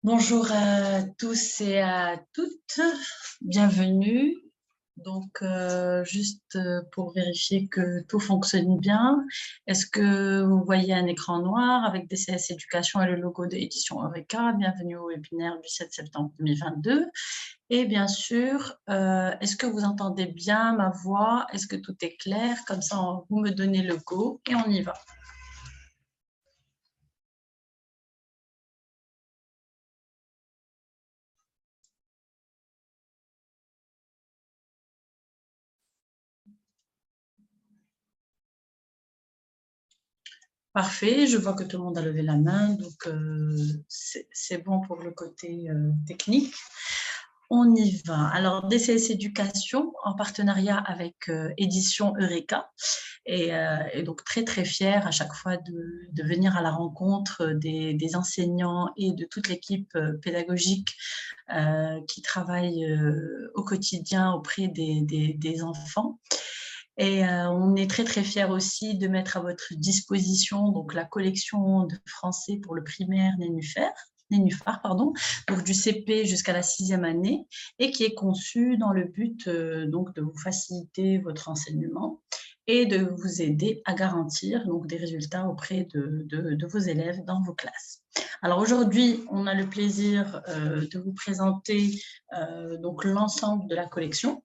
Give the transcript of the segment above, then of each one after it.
Bonjour à tous et à toutes, bienvenue. Donc, juste pour vérifier que tout fonctionne bien, est-ce que vous voyez un écran noir avec DCS Éducation et le logo de Édition Eureka? Bienvenue au webinaire du 7 septembre 2022. Et bien sûr, est-ce que vous entendez bien ma voix? Est-ce que tout est clair? Comme ça, vous me donnez le go et on y va. Parfait, je vois que tout le monde a levé la main, donc c'est bon pour le côté technique. On y va. Alors, DCS Éducation, en partenariat avec Édition Eureka, et donc très très fière à chaque fois de venir à la rencontre des enseignants et de toute l'équipe pédagogique qui travaille au quotidien auprès des enfants. Et on est très très fiers aussi de mettre à votre disposition donc la collection de français pour le primaire Nénuphar, pardon, donc du CP jusqu'à la 6e année, et qui est conçue dans le but donc de vous faciliter votre enseignement et de vous aider à garantir donc des résultats auprès de vos élèves dans vos classes. Alors aujourd'hui, on a le plaisir de vous présenter donc l'ensemble de la collection.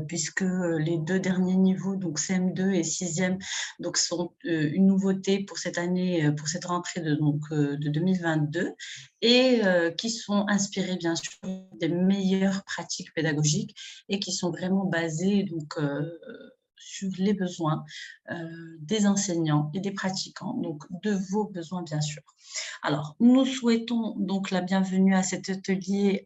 Puisque les deux derniers niveaux, donc CM2 et 6e, donc sont une nouveauté pour cette année, pour cette rentrée de 2022, et qui sont inspirés bien sûr des meilleures pratiques pédagogiques et qui sont vraiment basées donc sur les besoins des enseignants et des pratiquants, donc de vos besoins bien sûr. Alors, nous souhaitons donc la bienvenue à cet atelier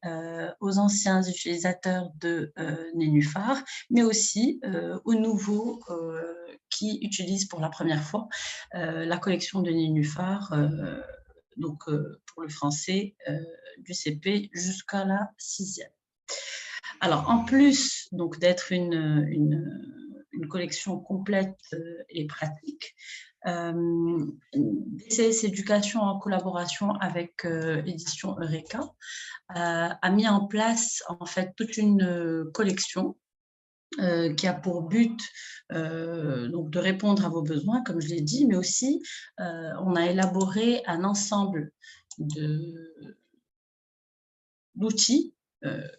aux anciens utilisateurs de Nénuphar, mais aussi aux nouveaux qui utilisent pour la première fois la collection de Nénuphar, donc pour le français du CP jusqu'à la 6e. Alors, en plus donc d'être une collection complète et pratique, DCS Éducation en collaboration avec Édition Eureka a mis en place en fait toute une collection qui a pour but donc de répondre à vos besoins, comme je l'ai dit, mais aussi on a élaboré un ensemble d'outils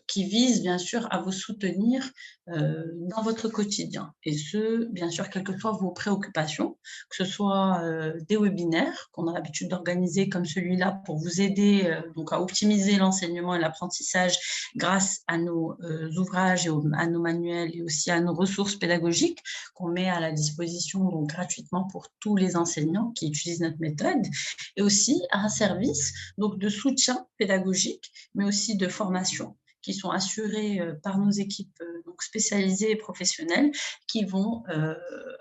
qui visent bien sûr à vous soutenir dans votre quotidien. Et ce, bien sûr, quelles que soient vos préoccupations, que ce soit des webinaires qu'on a l'habitude d'organiser comme celui-là pour vous aider donc à optimiser l'enseignement et l'apprentissage grâce à nos ouvrages et à nos manuels et aussi à nos ressources pédagogiques qu'on met à la disposition donc gratuitement pour tous les enseignants qui utilisent notre méthode, et aussi à un service donc de soutien pédagogique, mais aussi de formation qui sont assurées par nos équipes donc spécialisées et professionnelles qui vont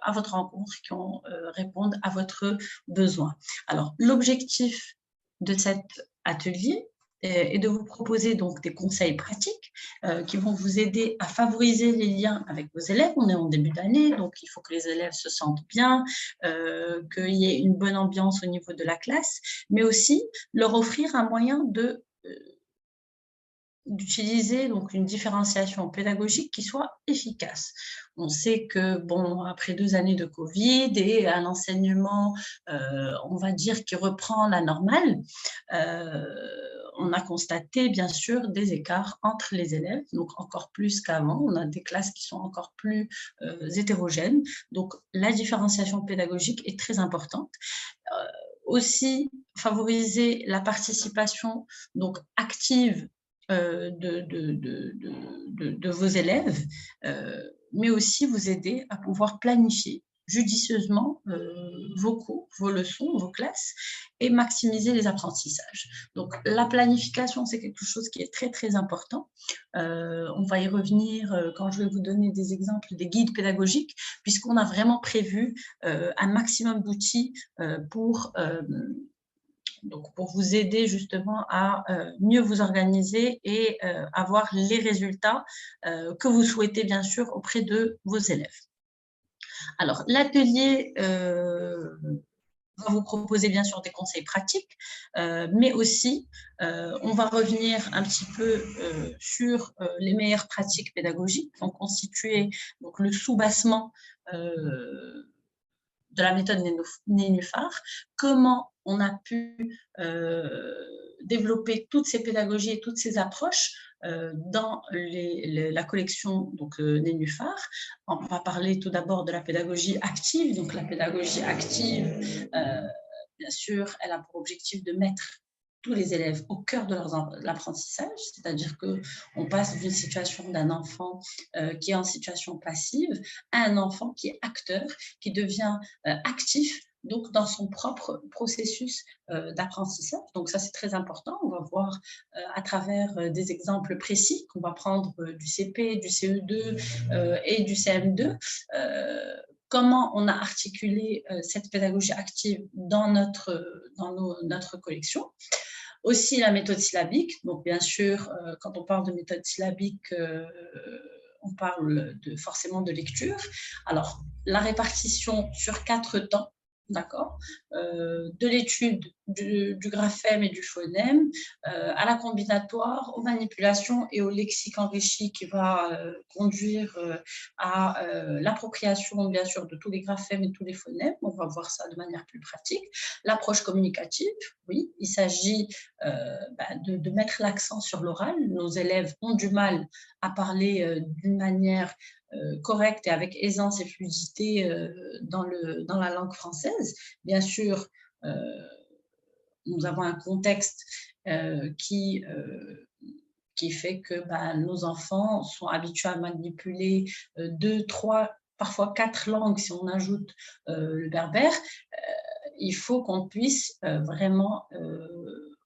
à votre rencontre, qui vont répondre à votre besoin. Alors, l'objectif de cet atelier est de vous proposer donc des conseils pratiques qui vont vous aider à favoriser les liens avec vos élèves. On est en début d'année, donc il faut que les élèves se sentent bien, qu'il y ait une bonne ambiance au niveau de la classe, mais aussi leur offrir un moyen d'utiliser donc une différenciation pédagogique qui soit efficace. On sait que, bon, après 2 années de Covid et un enseignement, on va dire, qui reprend la normale, on a constaté, bien sûr, des écarts entre les élèves, donc encore plus qu'avant. On a des classes qui sont encore plus hétérogènes. Donc, la différenciation pédagogique est très importante. Aussi, favoriser la participation donc active de vos élèves, mais aussi vous aider à pouvoir planifier judicieusement vos cours, vos leçons, vos classes et maximiser les apprentissages. Donc la planification, c'est quelque chose qui est très très important. On va y revenir quand je vais vous donner des exemples des guides pédagogiques, puisqu'on a vraiment prévu un maximum d'outils donc pour vous aider justement à mieux vous organiser et avoir les résultats que vous souhaitez bien sûr auprès de vos élèves. Alors l'atelier va vous proposer bien sûr des conseils pratiques, mais aussi on va revenir un petit peu sur les meilleures pratiques pédagogiques, donc constituer donc, le sous-bassement de la méthode Nénuphar, comment on a pu développer toutes ces pédagogies et toutes ces approches dans la collection donc, Nénuphar. On va parler tout d'abord de la pédagogie active. Donc la pédagogie active, bien sûr, elle a pour objectif de mettre tous les élèves au cœur de l'apprentissage, c'est-à-dire qu'on passe d'une situation d'un enfant qui est en situation passive à un enfant qui est acteur, qui devient actif donc dans son propre processus d'apprentissage. Donc ça, c'est très important. On va voir à travers des exemples précis qu'on va prendre du CP, du CE2 et du CM2, comment on a articulé cette pédagogie active dans notre collection. Aussi la méthode syllabique. Donc bien sûr, quand on parle de méthode syllabique, on parle forcément de lecture. Alors, la répartition sur 4 temps, d'accord, de l'étude du graphème et du phonème, à la combinatoire, aux manipulations et au lexique enrichi qui va conduire à l'appropriation, bien sûr, de tous les graphèmes et tous les phonèmes. On va voir ça de manière plus pratique. L'approche communicative, oui, il s'agit de mettre l'accent sur l'oral. Nos élèves ont du mal à parler d'une manière correcte et avec aisance et fluidité dans la langue française. Bien sûr, nous avons un contexte qui fait que nos enfants sont habitués à manipuler 2, 3, parfois 4 langues si on ajoute le berbère. Il faut qu'on puisse vraiment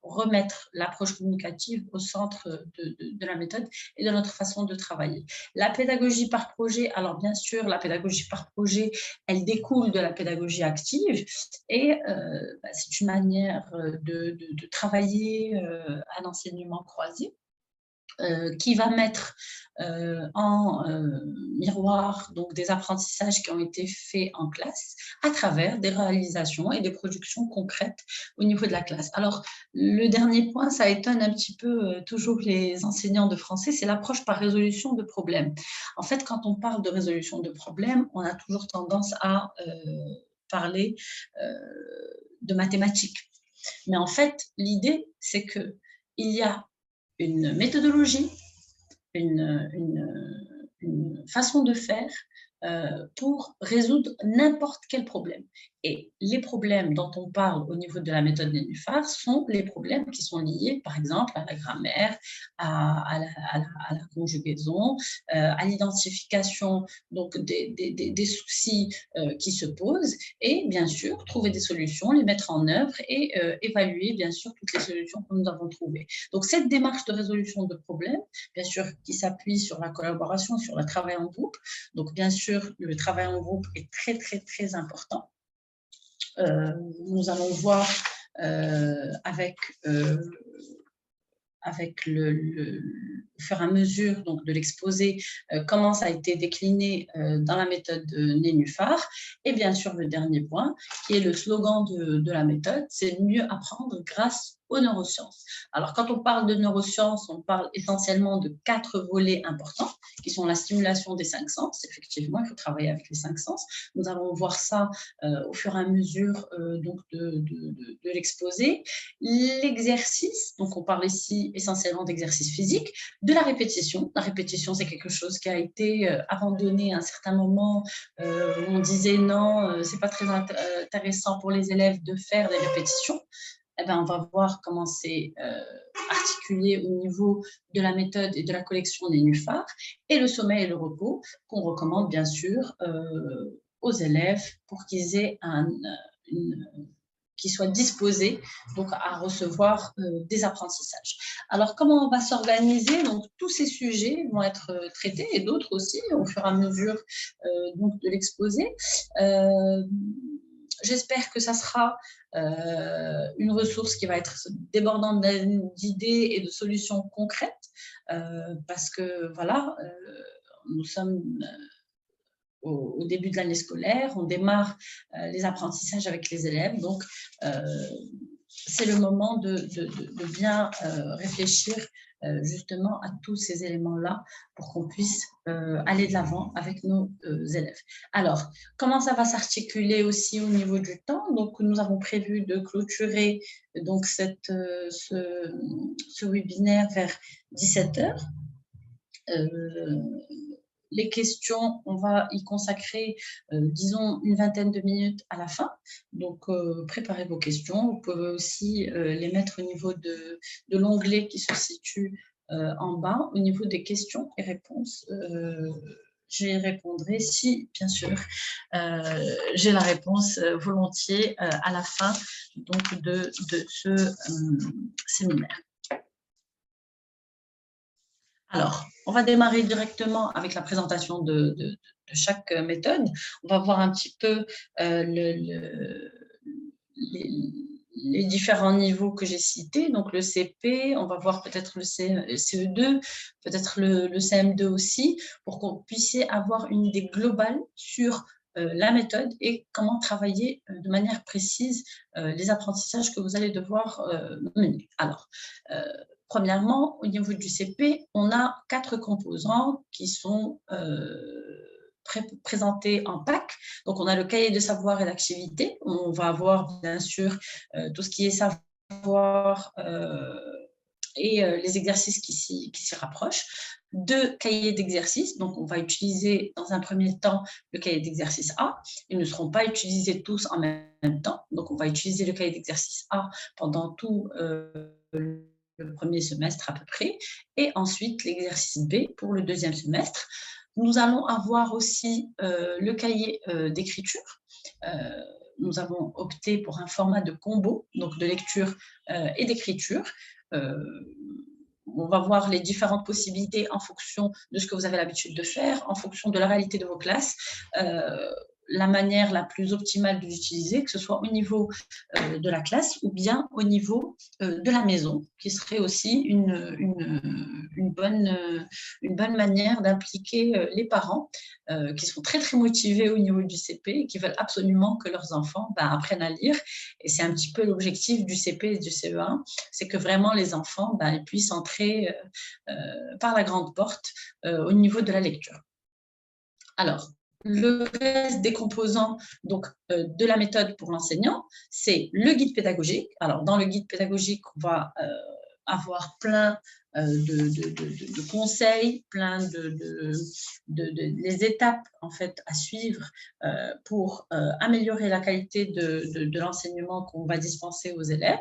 remettre l'approche communicative au centre de la méthode et de notre façon de travailler. La pédagogie par projet, alors bien sûr, la pédagogie par projet, elle découle de la pédagogie active et c'est une manière de travailler un enseignement croisé. Qui va mettre en miroir donc, des apprentissages qui ont été faits en classe à travers des réalisations et des productions concrètes au niveau de la classe. Alors, le dernier point, ça étonne un petit peu toujours les enseignants de français, c'est l'approche par résolution de problèmes. En fait, quand on parle de résolution de problèmes, on a toujours tendance à parler de mathématiques. Mais en fait, l'idée, c'est qu'il y a une méthodologie, une façon de faire pour résoudre n'importe quel problème. Et les problèmes dont on parle au niveau de la méthode Nénuphar sont les problèmes qui sont liés, par exemple, à la grammaire, à la conjugaison, à l'identification donc des soucis qui se posent et bien sûr trouver des solutions, les mettre en œuvre et évaluer bien sûr toutes les solutions que nous avons trouvées. Donc cette démarche de résolution de problèmes, bien sûr qui s'appuie sur la collaboration, sur le travail en groupe. Donc bien sûr le travail en groupe est très très très important. Nous allons voir avec le fur et à mesure donc, de l'exposé, comment ça a été décliné dans la méthode Nénuphar. Et bien sûr, le dernier point, qui est le slogan de la méthode, c'est mieux apprendre grâce aux neurosciences. Alors, quand on parle de neurosciences, on parle essentiellement de 4 volets importants, qui sont la stimulation des 5 sens. Effectivement, il faut travailler avec les 5 sens. Nous allons voir ça au fur et à mesure donc de l'exposé. L'exercice, donc on parle ici essentiellement d'exercice physique, de la répétition. La répétition, c'est quelque chose qui a été abandonné à un certain moment. On disait non, c'est pas très intéressant pour les élèves de faire des répétitions. Eh bien, on va voir comment c'est articulé au niveau de la méthode et de la collection Nénuphar, et le sommeil et le repos qu'on recommande bien sûr aux élèves pour qu'ils aient qui soient disposés donc, à recevoir des apprentissages. Alors, comment on va s'organiser? Donc, tous ces sujets vont être traités, et d'autres aussi, au fur et à mesure donc, de l'exposé. J'espère que ça sera une ressource qui va être débordante d'idées et de solutions concrètes, parce que, voilà, nous sommes au début de l'année scolaire, on démarre les apprentissages avec les élèves. Donc, c'est le moment de bien réfléchir justement à tous ces éléments-là pour qu'on puisse aller de l'avant avec nos élèves. Alors, comment ça va s'articuler aussi au niveau du temps? Donc, nous avons prévu de clôturer donc, ce webinaire vers 17h. Les questions, on va y consacrer, disons, une vingtaine de minutes à la fin. Donc, préparez vos questions. Vous pouvez aussi les mettre au niveau de l'onglet qui se situe en bas, au niveau des questions et réponses. J'y répondrai si, bien sûr, j'ai la réponse volontiers à la fin donc, de ce séminaire. Alors, on va démarrer directement avec la présentation de chaque méthode. On va voir un petit peu les différents niveaux que j'ai cités. Donc, le CP, on va voir peut-être le CE2, peut-être le CM2 aussi, pour qu'on puisse avoir une idée globale sur la méthode et comment travailler de manière précise les apprentissages que vous allez devoir mener. Alors, premièrement, au niveau du CP, on a 4 composants qui sont présentés en pack. Donc, on a le cahier de savoir et d'activité. On va avoir, bien sûr, tout ce qui est savoir et les exercices qui s'y rapprochent. 2 cahiers d'exercices. Donc, on va utiliser dans un premier temps le cahier d'exercice A. Ils ne seront pas utilisés tous en même temps. Donc, on va utiliser le cahier d'exercice A pendant tout le premier semestre à peu près, et ensuite l'exercice B pour le deuxième semestre. Nous allons avoir aussi le cahier d'écriture. Nous avons opté pour un format de combo, donc de lecture et d'écriture. On va voir les différentes possibilités en fonction de ce que vous avez l'habitude de faire, en fonction de la réalité de vos classes. La manière la plus optimale de l'utiliser, que ce soit au niveau de la classe ou bien au niveau de la maison, qui serait aussi une bonne manière d'impliquer les parents qui sont très, très motivés au niveau du CP et qui veulent absolument que leurs enfants apprennent à lire. Et c'est un petit peu l'objectif du CP et du CE1, c'est que vraiment les enfants ils puissent entrer par la grande porte au niveau de la lecture. Alors, le reste des composants donc, de la méthode pour l'enseignant, c'est le guide pédagogique. Alors, dans le guide pédagogique, on va avoir plein de conseils, plein les étapes en fait, à suivre pour améliorer la qualité de l'enseignement qu'on va dispenser aux élèves.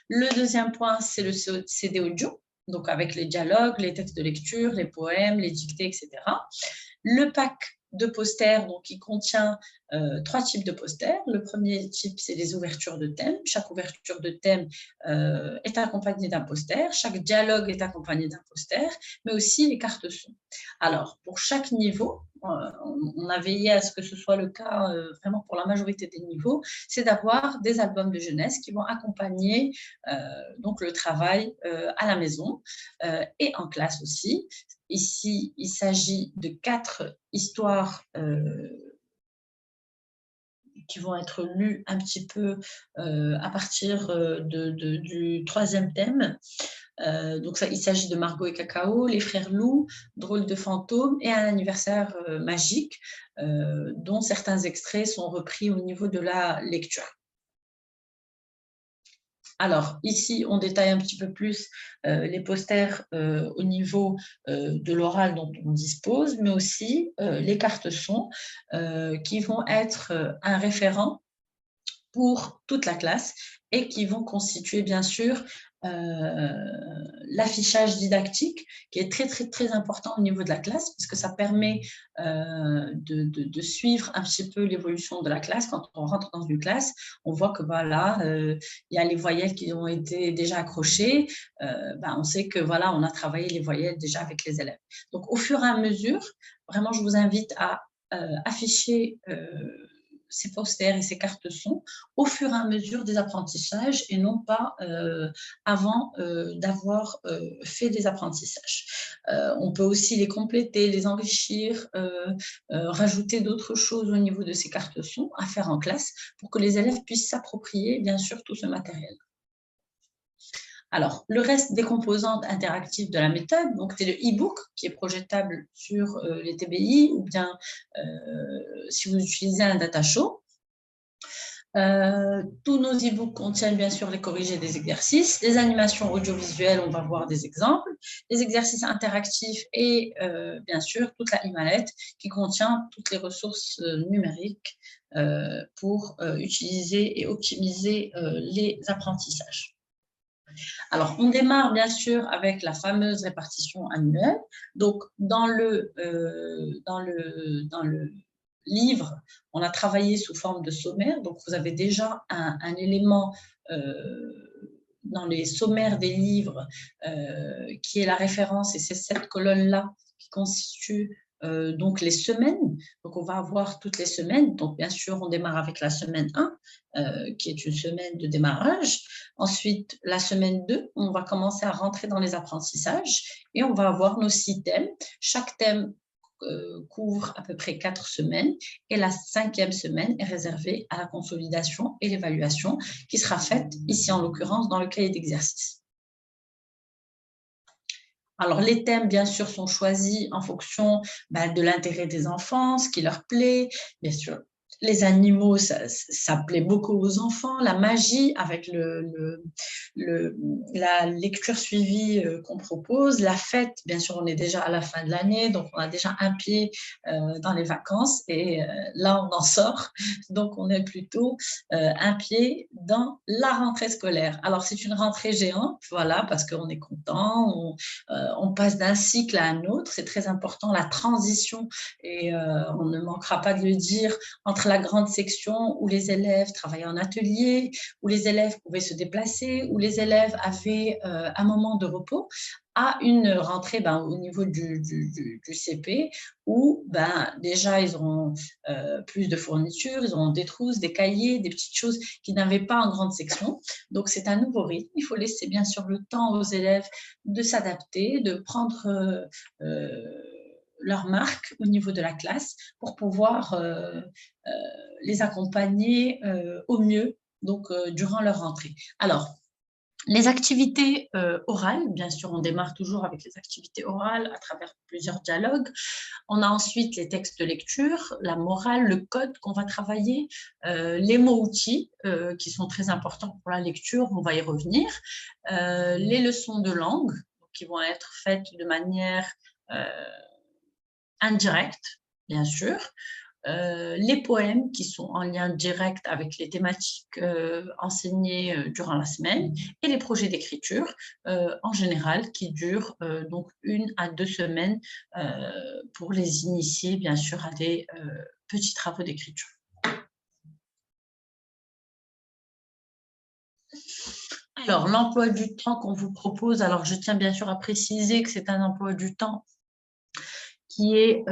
Le deuxième point, c'est le CD audio, donc avec les dialogues, les textes de lecture, les poèmes, les dictées, etc. Le pack de posters, donc qui contient 3 types de posters. Le premier type, c'est les ouvertures de thèmes. Chaque ouverture de thème est accompagnée d'un poster. Chaque dialogue est accompagné d'un poster, mais aussi les cartes son. Alors, pour chaque niveau, on a veillé à ce que ce soit le cas vraiment pour la majorité des niveaux, c'est d'avoir des albums de jeunesse qui vont accompagner donc le travail à la maison et en classe aussi. Ici, il s'agit de 4 histoires qui vont être lues un petit peu à partir du 3e thème. Donc, il s'agit de Margot et Cacao, Les Frères Loup, Drôle de fantôme et Un anniversaire magique, dont certains extraits sont repris au niveau de la lecture. Alors, ici, on détaille un petit peu plus les posters au niveau de l'oral dont on dispose, mais aussi les cartes son qui vont être un référent pour toute la classe et qui vont constituer, bien sûr, l'affichage didactique qui est très, très, très important au niveau de la classe parce que ça permet de suivre un petit peu l'évolution de la classe. Quand on rentre dans une classe, on voit que voilà, il y a les voyelles qui ont été déjà accrochées. On sait que voilà, on a travaillé les voyelles déjà avec les élèves. Donc, au fur et à mesure, vraiment, je vous invite à afficher ces posters et ces cartes son au fur et à mesure des apprentissages et non pas avant d'avoir fait des apprentissages. On peut aussi les compléter, les enrichir, rajouter d'autres choses au niveau de ces cartes son à faire en classe pour que les élèves puissent s'approprier, bien sûr, tout ce matériel. Alors, le reste des composantes interactives de la méthode, donc c'est le e-book qui est projetable sur les TBI ou bien si vous utilisez un data show. Tous nos e-books contiennent bien sûr les corrigés des exercices, les animations audiovisuelles, on va voir des exemples, les exercices interactifs et bien sûr toute la e-mallette qui contient toutes les ressources numériques pour utiliser et optimiser les apprentissages. Alors, on démarre bien sûr avec la fameuse répartition annuelle. Donc, dans le livre, on a travaillé sous forme de sommaire. Donc, vous avez déjà un élément dans les sommaires des livres qui est la référence, et c'est cette colonne-là qui constitue donc les semaines. Donc, on va avoir toutes les semaines. Donc, bien sûr, on démarre avec la semaine 1, qui est une semaine de démarrage. Ensuite, la semaine 2, on va commencer à rentrer dans les apprentissages et on va avoir nos 6 thèmes. Chaque thème couvre à peu près 4 semaines et la 5e semaine est réservée à la consolidation et l'évaluation qui sera faite ici en l'occurrence dans le cahier d'exercice. Alors, les thèmes, bien sûr, sont choisis en fonction de l'intérêt des enfants, ce qui leur plaît. Bien sûr, les animaux, ça plaît beaucoup aux enfants. La magie avec la lecture suivie qu'on propose. La fête, bien sûr, on est déjà à la fin de l'année, donc on a déjà un pied dans les vacances et là, on en sort. Donc, on est plutôt un pied dans la rentrée scolaire. Alors, c'est une rentrée géante, voilà, parce qu'on est content, on passe d'un cycle à un autre. C'est très important, la transition, et on ne manquera pas de le dire, entre la grande section où les élèves travaillaient en atelier, où les élèves pouvaient se déplacer, où les élèves avaient un moment de repos, à une rentrée au niveau du CP, où déjà ils auront plus de fournitures, ils auront des trousses, des cahiers, des petites choses qu'ils n'avaient pas en grande section. Donc c'est un nouveau rythme. Il faut laisser bien sûr le temps aux élèves de s'adapter, de prendre leur marque au niveau de la classe pour pouvoir les accompagner au mieux donc, durant leur rentrée. Alors, les activités orales, bien sûr, on démarre toujours avec les activités orales à travers plusieurs dialogues. On a ensuite les textes de lecture, la morale, le code qu'on va travailler, les mots-outils qui sont très importants pour la lecture, on va y revenir, les leçons de langue qui vont être faites de manière indirecte, bien sûr, les poèmes qui sont en lien direct avec les thématiques enseignées durant la semaine et les projets d'écriture en général qui durent donc 1 à 2 semaines pour les initier bien sûr à des petits travaux d'écriture. Alors, l'emploi du temps qu'on vous propose, alors je tiens bien sûr à préciser que c'est un emploi du temps qui est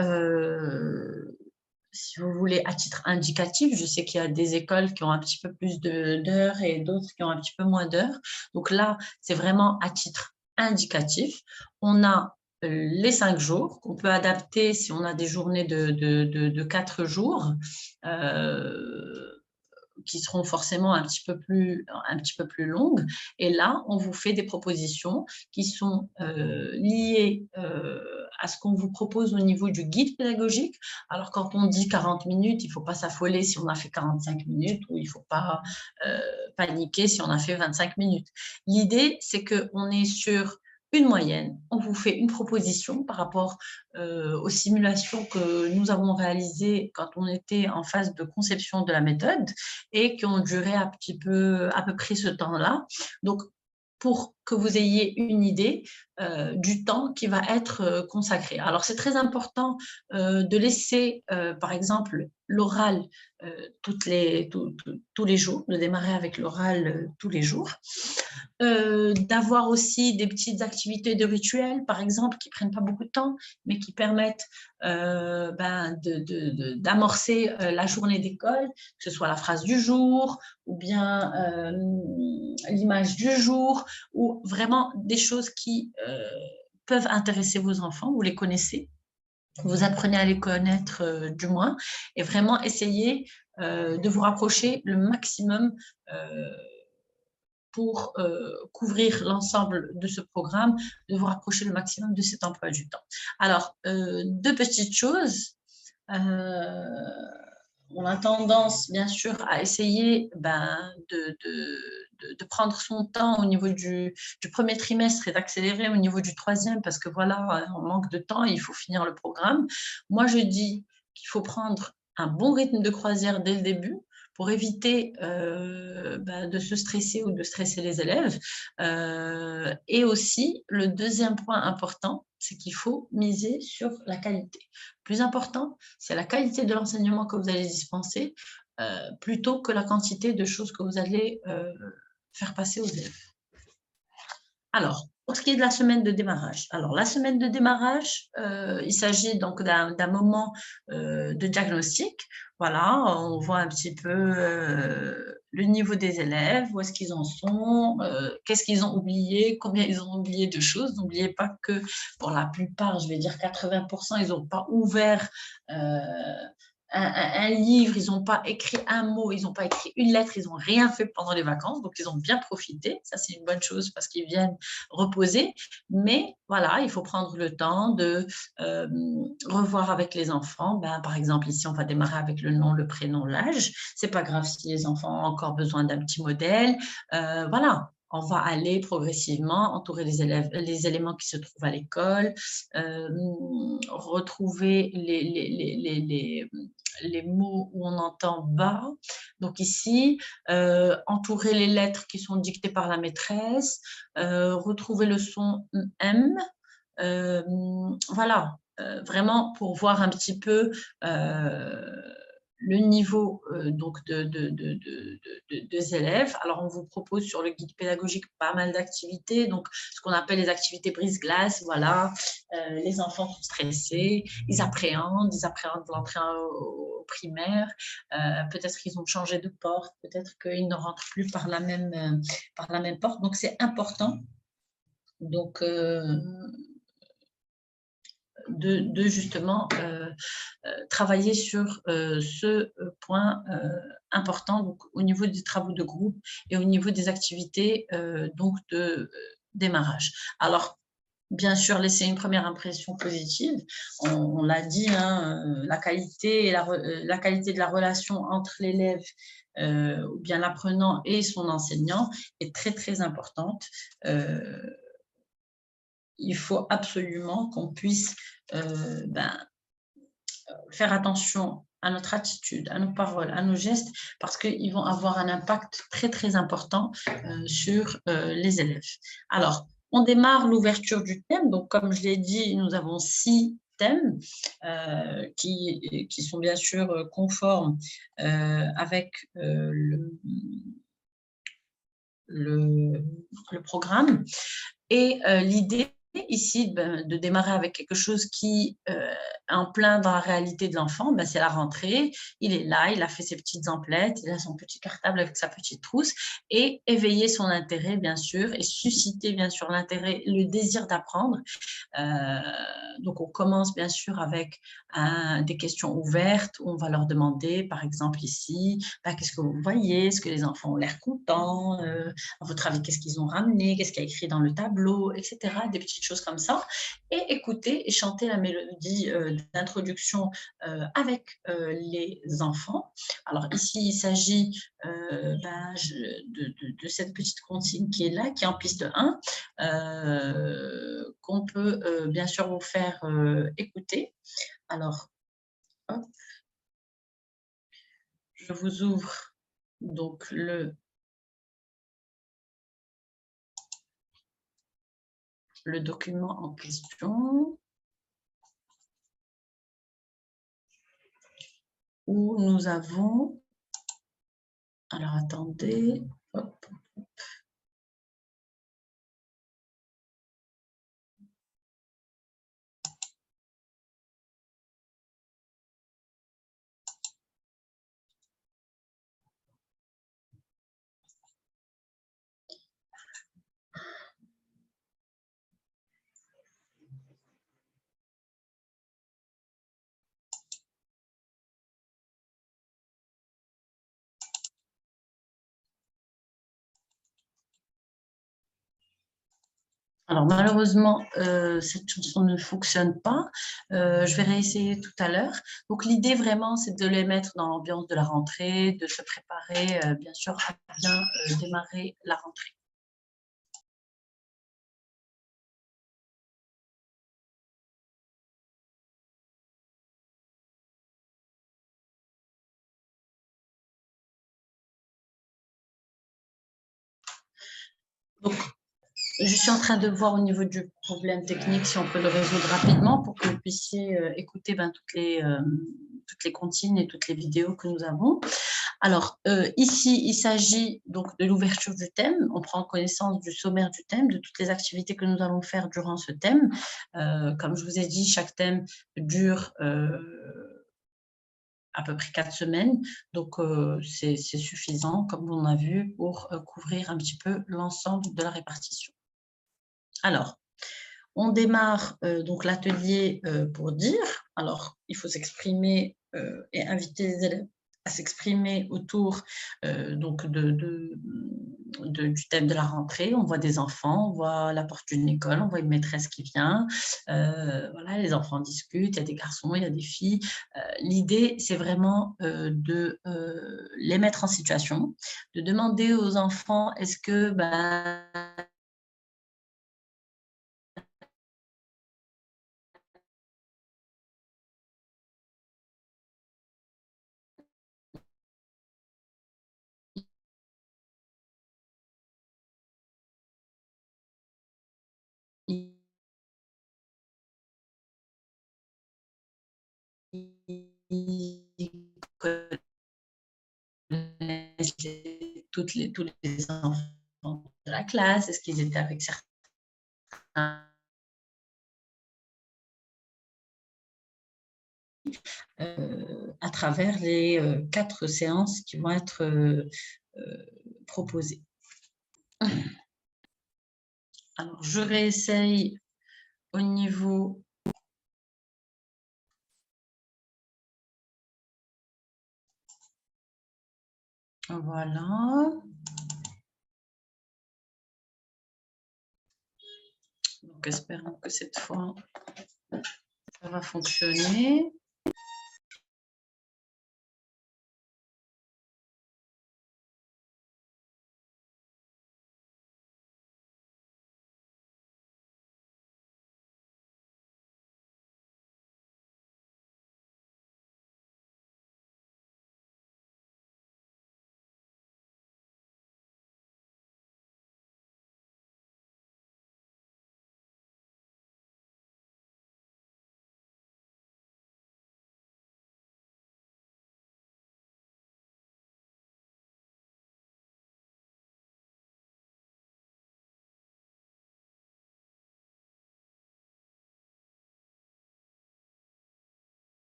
si vous voulez, à titre indicatif. Je sais qu'il y a des écoles qui ont un petit peu plus d'heures et d'autres qui ont un petit peu moins d'heures. Donc là, c'est vraiment à titre indicatif. On a les 5 jours qu'on peut adapter si on a des journées de 4 jours qui seront forcément un petit peu plus longues. Et là, on vous fait des propositions qui sont liées à ce qu'on vous propose au niveau du guide pédagogique. Alors, quand on dit 40 minutes, il ne faut pas s'affoler si on a fait 45 minutes ou il ne faut pas paniquer si on a fait 25 minutes. L'idée, c'est qu'on est sur une moyenne. On vous fait une proposition par rapport aux simulations que nous avons réalisées quand on était en phase de conception de la méthode et qui ont duré à peu près ce temps-là. Donc, pour que vous ayez une idée du temps qui va être consacré. Alors, c'est très important de laisser, par exemple, l'oral tous les jours, de démarrer avec l'oral tous les jours. D'avoir aussi des petites activités de rituels, par exemple, qui ne prennent pas beaucoup de temps, mais qui permettent d'amorcer la journée d'école, que ce soit la phrase du jour, ou bien l'image du jour, ou vraiment des choses qui peuvent intéresser vos enfants, vous les connaissez, vous apprenez à les connaître du moins, et vraiment essayer de vous rapprocher le maximum pour couvrir l'ensemble de ce programme, de vous rapprocher le maximum de cet emploi du temps. Alors, deux petites choses. On a tendance, bien sûr, à essayer de prendre son temps au niveau du premier trimestre et d'accélérer au niveau du troisième parce que voilà, on manque de temps et il faut finir le programme. Moi, je dis qu'il faut prendre un bon rythme de croisière dès le début pour éviter de se stresser ou de stresser les élèves. Et aussi, le deuxième point important, c'est qu'il faut miser sur la qualité. Le plus important, c'est la qualité de l'enseignement que vous allez dispenser plutôt que la quantité de choses que vous allez faire passer aux élèves. Alors, pour ce qui est de la semaine de démarrage. Alors, la semaine de démarrage, il s'agit donc d'un moment de diagnostic. Voilà, on voit un petit peu le niveau des élèves, où est-ce qu'ils en sont, qu'est-ce qu'ils ont oublié, combien ils ont oublié de choses. N'oubliez pas que pour la plupart, je vais dire 80%, ils n'ont pas ouvert un livre, ils n'ont pas écrit un mot, ils n'ont pas écrit une lettre, ils n'ont rien fait pendant les vacances, donc ils ont bien profité. Ça, c'est une bonne chose parce qu'ils viennent reposer. Mais voilà, il faut prendre le temps de revoir avec les enfants. Par exemple, ici, on va démarrer avec le nom, le prénom, l'âge. C'est pas grave si les enfants ont encore besoin d'un petit modèle. Voilà. On va aller progressivement entourer les élèves, les éléments qui se trouvent à l'école, retrouver les mots où on entend bas. Donc ici, entourer les lettres qui sont dictées par la maîtresse, retrouver le son M. Voilà, vraiment pour voir un petit peu le niveau donc des élèves. Alors, on vous propose sur le guide pédagogique pas mal d'activités, donc ce qu'on appelle les activités brise-glace. Voilà, les enfants sont stressés, ils appréhendent l'entrée au primaire, peut-être qu'ils ont changé de porte, peut-être qu'ils ne rentrent plus par la même porte. Donc, c'est important. Donc, de justement travailler sur ce point important donc, au niveau des travaux de groupe et au niveau des activités donc de démarrage. Alors, bien sûr, laisser une première impression positive. On l'a dit, hein, la qualité de la relation entre l'élève ou bien l'apprenant et son enseignant est très, très importante. Il faut absolument qu'on puisse faire attention à notre attitude, à nos paroles, à nos gestes, parce qu'ils vont avoir un impact très, très important sur les élèves. Alors, on démarre l'ouverture du thème. Donc, comme je l'ai dit, nous avons 6 thèmes qui sont bien sûr conformes avec le programme. Et l'idée ici de démarrer avec quelque chose qui est en plein dans la réalité de l'enfant, c'est la rentrée. Il est là, il a fait ses petites emplettes, il a son petit cartable avec sa petite trousse et éveiller son intérêt, bien sûr, et susciter, bien sûr, l'intérêt, le désir d'apprendre. Donc, on commence, bien sûr, avec des questions ouvertes où on va leur demander, par exemple, ici, qu'est-ce que vous voyez? Est-ce que les enfants ont l'air contents? À votre avis, qu'est-ce qu'ils ont ramené? Qu'est-ce qu'il y a écrit dans le tableau? Etc. Des petites choses comme ça. Et écouter et chanter la mélodie d'introduction avec les enfants. Alors ici, il s'agit de cette petite comptine qui est là, qui est en piste 1, qu'on peut bien sûr vous faire écouter. Alors, hop, je vous ouvre donc le document en question, où nous avons, alors attendez, hop. Alors malheureusement, cette chanson ne fonctionne pas. Je vais réessayer tout à l'heure. Donc l'idée vraiment, c'est de les mettre dans l'ambiance de la rentrée, de se préparer bien sûr à bien démarrer la rentrée. Donc je suis en train de voir au niveau du problème technique si on peut le résoudre rapidement pour que vous puissiez écouter toutes les comptines et toutes les vidéos que nous avons. Alors, ici, il s'agit donc de l'ouverture du thème. On prend connaissance du sommaire du thème, de toutes les activités que nous allons faire durant ce thème. Comme je vous ai dit, chaque thème dure à peu près 4 semaines. Donc, c'est suffisant, comme on a vu, pour couvrir un petit peu l'ensemble de la répartition. Alors, on démarre donc l'atelier pour dire. Alors, il faut s'exprimer et inviter les élèves à s'exprimer autour donc du thème de la rentrée. On voit des enfants, on voit la porte d'une école, on voit une maîtresse qui vient. Voilà, les enfants discutent, il y a des garçons, il y a des filles. L'idée, c'est vraiment de les mettre en situation, de demander aux enfants, est-ce que ils connaissent tous les enfants de la classe? Est-ce qu'ils étaient avec certains à travers les 4 séances qui vont être proposées? Alors, je réessaye au niveau. Voilà. Donc, espérons que cette fois, ça va fonctionner.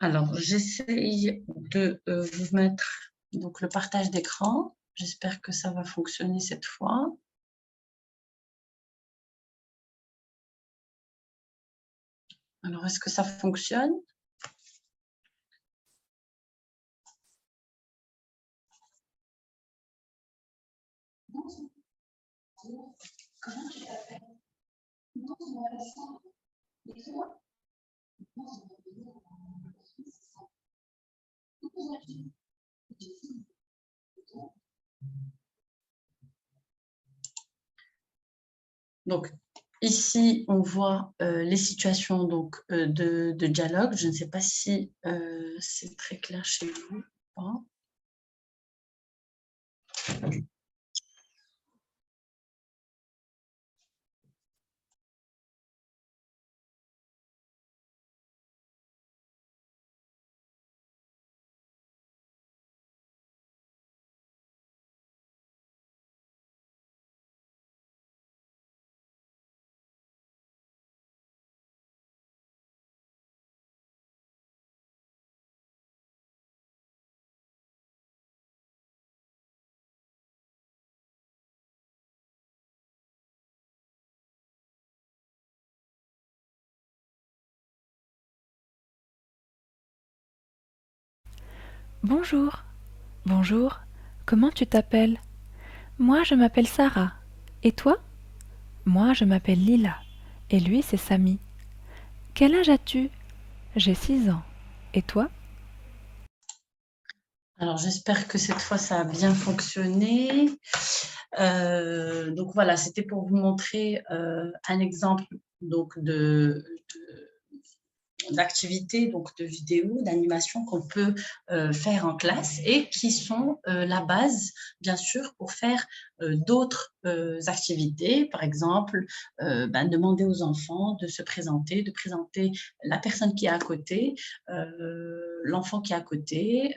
Alors, j'essaye de vous mettre donc, le partage d'écran. J'espère que ça va fonctionner cette fois. Alors, est-ce que ça fonctionne? Donc, ici, on voit les situations donc, de dialogue. Je ne sais pas si c'est très clair chez vous ou pas. Bonjour. Bonjour. Comment tu t'appelles? Moi, je m'appelle Sarah. Et toi? Moi, je m'appelle Lila. Et lui, c'est Samy. Quel âge as-tu? J'ai 6 ans. Et toi? Alors, j'espère que cette fois, ça a bien fonctionné. Donc, voilà, c'était pour vous montrer un exemple donc, d'activités, donc de vidéos, d'animations qu'on peut faire en classe et qui sont la base, bien sûr, pour faire d'autres activités. Par exemple, demander aux enfants de se présenter, de présenter la personne qui est à côté, l'enfant qui est à côté,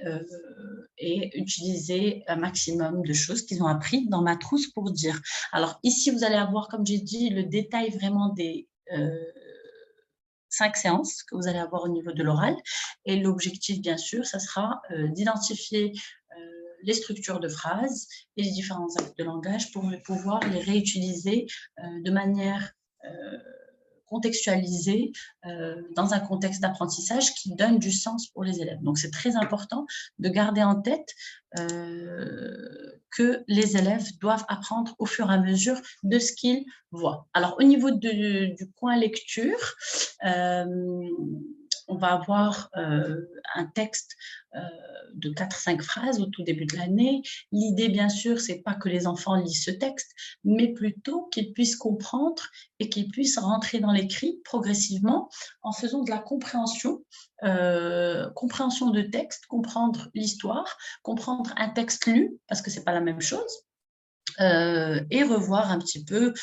et utiliser un maximum de choses qu'ils ont appris dans ma trousse pour dire. Alors ici, vous allez avoir, comme j'ai dit, le détail vraiment des 5 séances que vous allez avoir au niveau de l'oral. Et l'objectif, bien sûr, ça sera d'identifier les structures de phrases et les différents actes de langage pour pouvoir les réutiliser de manière contextualisée dans un contexte d'apprentissage qui donne du sens pour les élèves. Donc, c'est très important de garder en tête que les élèves doivent apprendre au fur et à mesure de ce qu'ils voient. Alors, au niveau du coin lecture, on va avoir un texte de 4-5 phrases au tout début de l'année. L'idée, bien sûr, c'est pas que les enfants lisent ce texte, mais plutôt qu'ils puissent comprendre et qu'ils puissent rentrer dans l'écrit progressivement en faisant de la compréhension, compréhension de texte, comprendre l'histoire, comprendre un texte lu, parce que c'est pas la même chose, et revoir un petit peu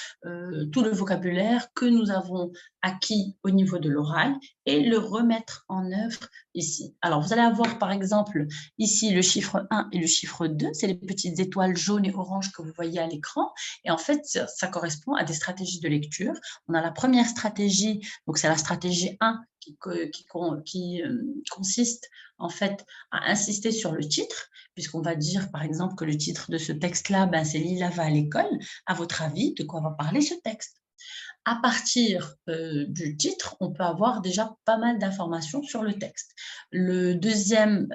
tout le vocabulaire que nous avons acquis au niveau de l'oral et le remettre en œuvre ici. Alors, vous allez avoir par exemple ici le chiffre 1 et le chiffre 2, c'est les petites étoiles jaunes et oranges que vous voyez à l'écran. Et en fait, ça correspond à des stratégies de lecture. On a la première stratégie, donc c'est la stratégie 1 qui consiste en fait à insister sur le titre, puisqu'on va dire par exemple que le titre de ce texte-là, ben, c'est Lila va à l'école. À votre avis, de quoi va parler ce texte? À partir du titre, on peut avoir déjà pas mal d'informations sur le texte. La deuxième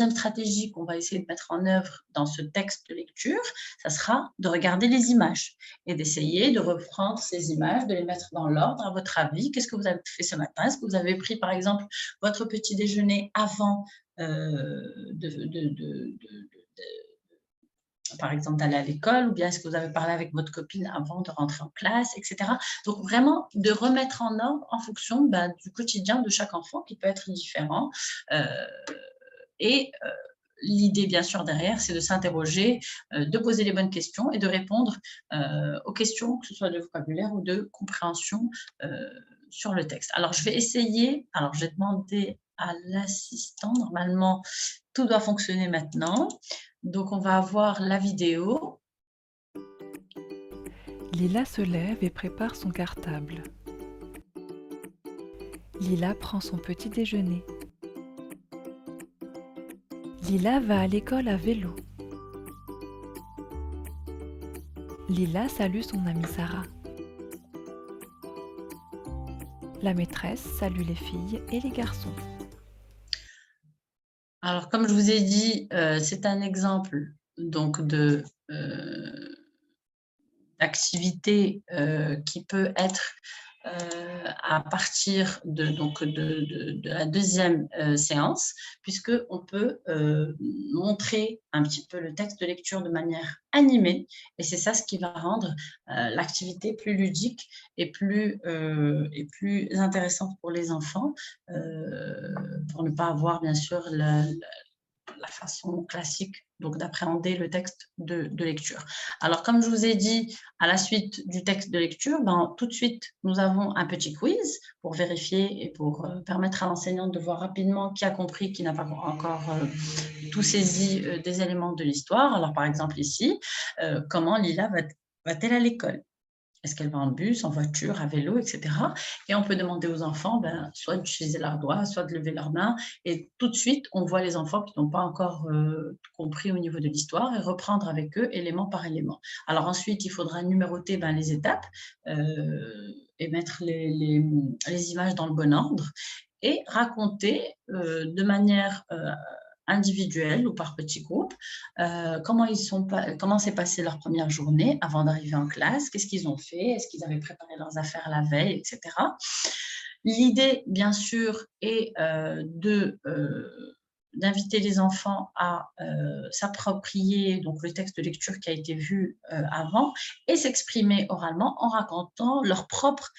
stratégie qu'on va essayer de mettre en œuvre dans ce texte de lecture, ça sera de regarder les images et d'essayer de reprendre ces images, de les mettre dans l'ordre. À votre avis, qu'est-ce que vous avez fait ce matin? Est-ce que vous avez pris, par exemple, votre petit déjeuner avant par exemple, d'aller à l'école, ou bien est-ce que vous avez parlé avec votre copine avant de rentrer en classe, etc. Donc, vraiment, de remettre en ordre en fonction du quotidien de chaque enfant qui peut être différent. Euh, et l'idée, bien sûr, derrière, c'est de s'interroger, de poser les bonnes questions et de répondre aux questions, que ce soit de vocabulaire ou de compréhension sur le texte. Alors, je vais essayer, alors je vais demander à l'assistant, normalement, tout doit fonctionner maintenant. Donc, on va avoir la vidéo. Lila se lève et prépare son cartable. Lila prend son petit déjeuner. Lila va à l'école à vélo. Lila salue son amie Sarah. La maîtresse salue les filles et les garçons. Alors, comme je vous ai dit, c'est un exemple donc d'activité qui peut être à partir de la deuxième séance, puisqu'on peut montrer un petit peu le texte de lecture de manière animée, et c'est ça ce qui va rendre l'activité plus ludique et plus intéressante pour les enfants, pour ne pas avoir bien sûr la façon classique donc d'appréhender le texte de lecture. Alors, comme je vous ai dit, à la suite du texte de lecture, ben, tout de suite, nous avons un petit quiz pour vérifier et pour permettre à l'enseignante de voir rapidement qui a compris, qui n'a pas encore tout saisi des éléments de l'histoire. Alors, par exemple, ici, comment Lila va-t-elle à l'école? Est-ce qu'elle va en bus, en voiture, à vélo, etc. Et on peut demander aux enfants soit d'utiliser leurs doigts, soit de lever leurs mains. Et tout de suite, on voit les enfants qui n'ont pas encore compris au niveau de l'histoire et reprendre avec eux élément par élément. Alors ensuite, il faudra numéroter les étapes et mettre les images dans le bon ordre et raconter de manière individuelle ou par petits groupes, comment s'est passée leur première journée avant d'arriver en classe, qu'est-ce qu'ils ont fait, est-ce qu'ils avaient préparé leurs affaires la veille, etc. L'idée, bien sûr, est d'inviter les enfants à s'approprier donc le texte de lecture qui a été vu avant et s'exprimer oralement en racontant leur propre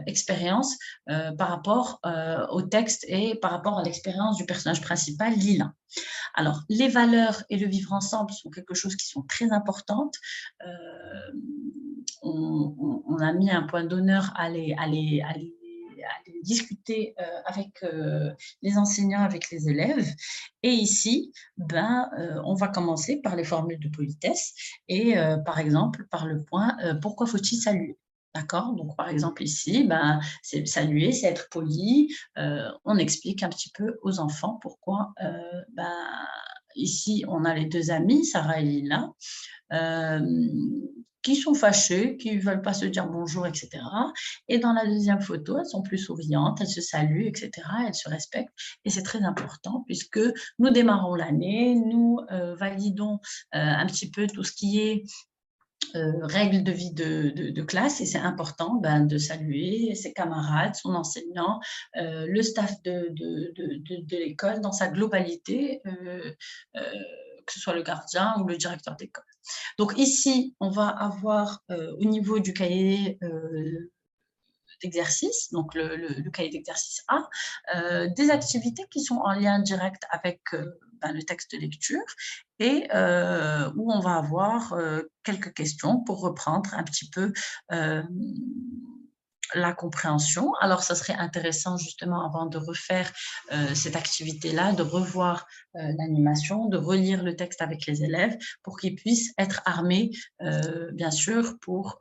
expérience par rapport au texte et par rapport à l'expérience du personnage principal, Lila. Alors, les valeurs et le vivre ensemble sont quelque chose qui sont très importantes. On a mis un point d'honneur à les discuter avec les enseignants, avec les élèves. Et ici, on va commencer par les formules de politesse et par exemple par le point pourquoi faut-il saluer? D'accord? Donc, par exemple, ici, c'est saluer, c'est être poli. On explique un petit peu aux enfants pourquoi, ici, on a les deux amies, Sarah et Lila, qui sont fâchées, qui ne veulent pas se dire bonjour, etc. Et dans la deuxième photo, elles sont plus souriantes, elles se saluent, etc. Elles se respectent. Et c'est très important puisque nous démarrons l'année, nous validons un petit peu tout ce qui est règles de vie de classe et c'est important de saluer ses camarades, son enseignant, le staff de l'école dans sa globalité, que ce soit le gardien ou le directeur d'école. Donc ici, on va avoir au niveau du cahier d'exercice, donc le cahier d'exercice A, des activités qui sont en lien direct avec le texte de lecture et où on va avoir quelques questions pour reprendre un petit peu la compréhension. Alors, ça serait intéressant justement avant de refaire cette activité-là, de revoir l'animation, de relire le texte avec les élèves pour qu'ils puissent être armés, bien sûr, pour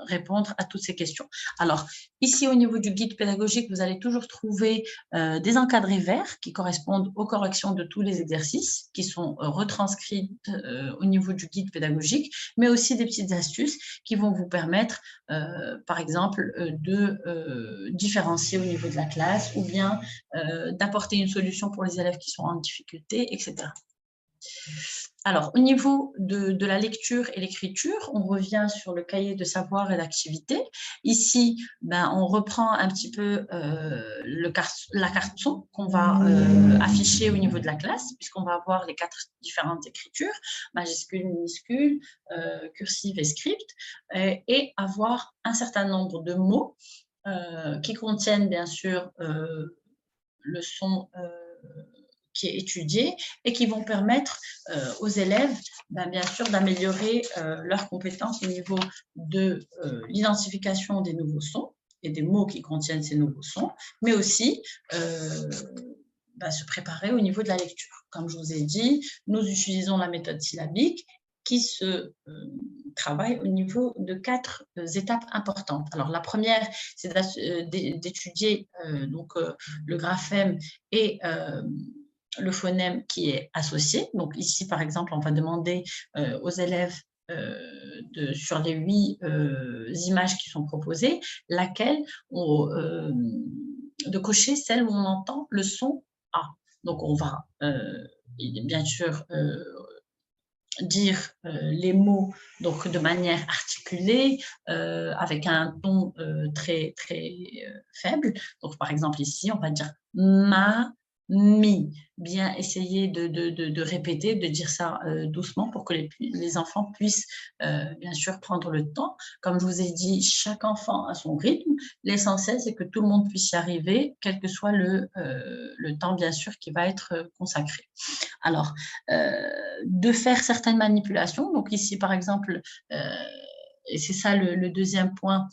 répondre à toutes ces questions. Alors, ici, au niveau du guide pédagogique, vous allez toujours trouver des encadrés verts qui correspondent aux corrections de tous les exercices qui sont retranscrits au niveau du guide pédagogique, mais aussi des petites astuces qui vont vous permettre, par exemple, de différencier au niveau de la classe ou bien d'apporter une solution pour les élèves qui sont en difficulté, etc. Alors, au niveau de la lecture et l'écriture, on revient sur le cahier de savoir et d'activité. Ici, on reprend un petit peu la carte son qu'on va afficher au niveau de la classe, puisqu'on va avoir les 4 différentes écritures, majuscule, minuscule, cursive et script, et avoir un certain nombre de mots qui contiennent bien sûr le son qui est étudié et qui vont permettre aux élèves, bien sûr, d'améliorer leurs compétences au niveau de l'identification des nouveaux sons et des mots qui contiennent ces nouveaux sons, mais aussi se préparer au niveau de la lecture. Comme je vous ai dit, nous utilisons la méthode syllabique qui se travaille au niveau de 4 étapes importantes. Alors, la première, c'est d'étudier le graphème et le phonème qui est associé. Donc ici, par exemple, on va demander aux élèves sur les 8 images qui sont proposées, laquelle de cocher celle où on entend le son A. Donc on va bien sûr dire les mots donc de manière articulée, avec un ton très faible. Donc par exemple ici, on va dire ma, mi. Bien essayer de répéter, de dire ça doucement pour que les enfants puissent bien sûr prendre le temps. Comme je vous ai dit, chaque enfant a son rythme. L'essentiel, c'est que tout le monde puisse y arriver, quel que soit le temps bien sûr qui va être consacré. Alors, de faire certaines manipulations. Donc ici, par exemple, et c'est ça le deuxième point,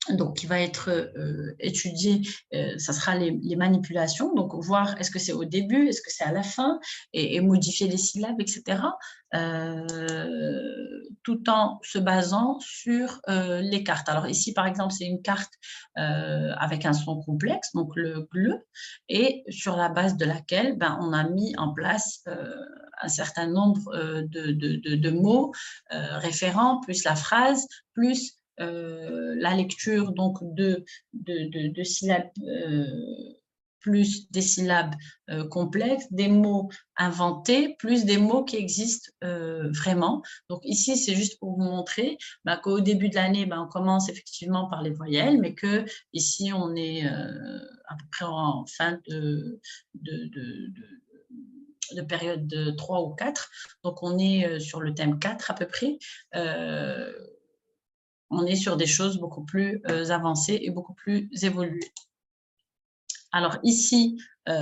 donc qui va être étudié, ça sera les manipulations, donc voir est-ce que c'est au début, est-ce que c'est à la fin, et modifier les syllabes, etc., tout en se basant sur les cartes. Alors ici, par exemple, c'est une carte avec un son complexe, donc le GLE, et sur la base de laquelle on a mis en place un certain nombre de mots référents, plus la phrase, plus la lecture donc de syllabes plus des syllabes complexes, des mots inventés, plus des mots qui existent vraiment. Donc ici, c'est juste pour vous montrer qu'au début de l'année, on commence effectivement par les voyelles, mais que ici, on est à peu près en fin de période de 3 ou 4. Donc on est sur le thème 4 à peu près. On est sur des choses beaucoup plus avancées et beaucoup plus évoluées. Alors ici,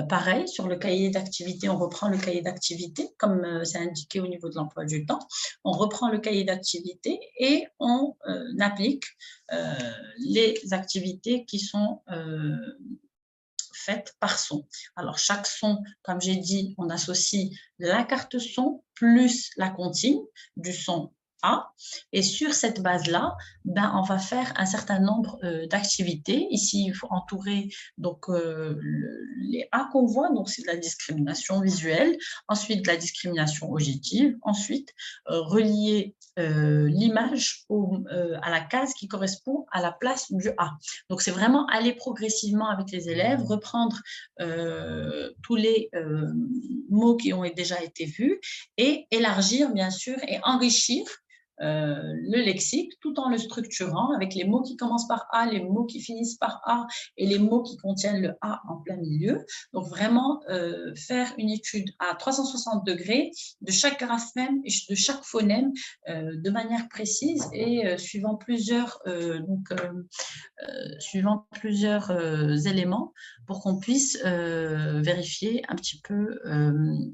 pareil, sur le cahier d'activité, on reprend le cahier d'activité, comme c'est indiqué au niveau de l'emploi du temps. On reprend le cahier d'activité et on applique les activités qui sont faites par son. Alors, chaque son, comme j'ai dit, on associe la carte son plus la comptine du son A. Et sur cette base-là, on va faire un certain nombre d'activités. Ici, il faut entourer donc, les A qu'on voit, donc c'est de la discrimination visuelle, ensuite de la discrimination auditive, ensuite relier l'image à la case qui correspond à la place du A. Donc, c'est vraiment aller progressivement avec les élèves, reprendre tous les mots qui ont déjà été vus et élargir, bien sûr, et enrichir le lexique tout en le structurant avec les mots qui commencent par A, les mots qui finissent par A et les mots qui contiennent le A en plein milieu. Donc, vraiment faire une étude à 360 degrés de chaque graphème et de chaque phonème de manière précise et suivant plusieurs éléments pour qu'on puisse vérifier un petit peu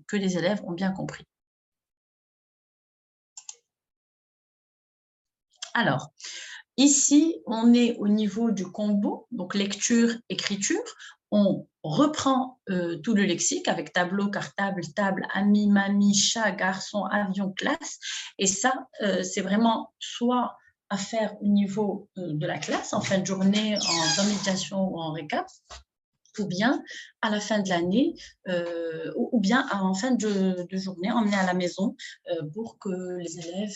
que les élèves ont bien compris. Alors, ici, on est au niveau du combo, donc lecture, écriture. On reprend tout le lexique avec tableau, cartable, table, ami, mamie, chat, garçon, avion, classe. Et ça, c'est vraiment soit à faire au niveau de la classe, en fin de journée, en remédiation ou en récap, ou bien à la fin de l'année, ou bien en fin de journée, emmener à la maison pour que les élèves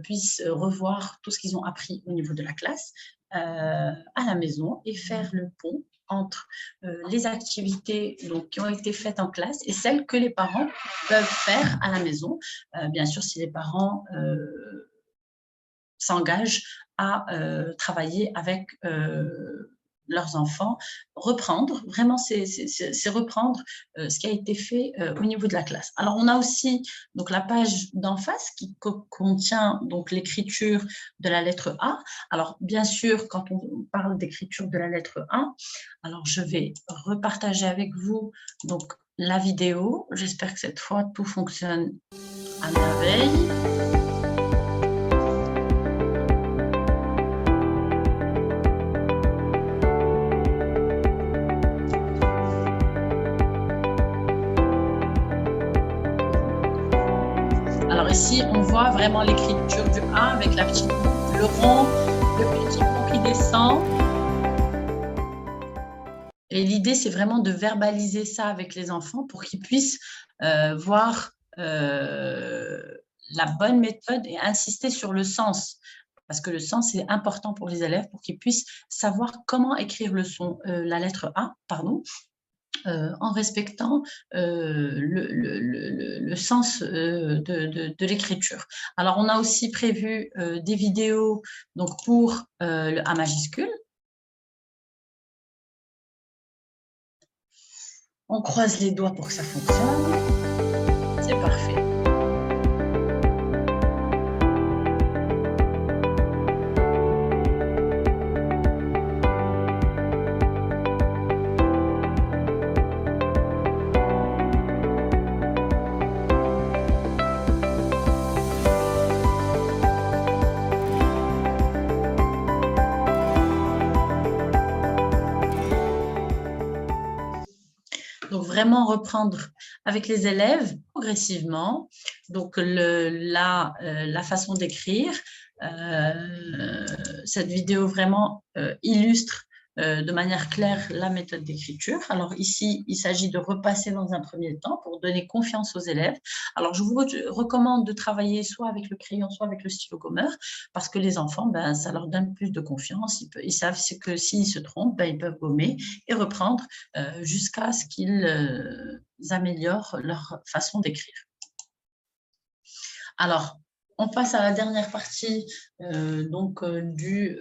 puissent revoir tout ce qu'ils ont appris au niveau de la classe à la maison et faire le pont entre les activités donc, qui ont été faites en classe et celles que les parents peuvent faire à la maison. Bien sûr, si les parents s'engagent à travailler avec leurs enfants, reprendre, vraiment c'est reprendre ce qui a été fait au niveau de la classe. Alors on a aussi donc, la page d'en face qui contient donc l'écriture de la lettre A. Alors bien sûr, quand on parle d'écriture de la lettre A, alors je vais repartager avec vous donc, la vidéo. J'espère que cette fois tout fonctionne à merveille. Alors ici, on voit vraiment l'écriture du A avec le rond, le petit pont qui descend. Et l'idée, c'est vraiment de verbaliser ça avec les enfants pour qu'ils puissent voir la bonne méthode et insister sur le sens. Parce que le sens est important pour les élèves pour qu'ils puissent savoir comment écrire la lettre A, pardon, en respectant le sens de l'écriture. Alors, on a aussi prévu des vidéos donc, pour le A majuscule. On croise les doigts pour que ça fonctionne. C'est parfait. Donc, vraiment reprendre avec les élèves progressivement donc la façon d'écrire. Cette vidéo vraiment illustre de manière claire la méthode d'écriture. Alors ici, il s'agit de repasser dans un premier temps pour donner confiance aux élèves. Alors, je vous recommande de travailler soit avec le crayon, soit avec le stylo gommeur, parce que les enfants, ben, ça leur donne plus de confiance. Ils savent que s'ils se trompent, ben, ils peuvent gommer et reprendre jusqu'à ce qu'ils améliorent leur façon d'écrire. Alors, on passe à la dernière partie du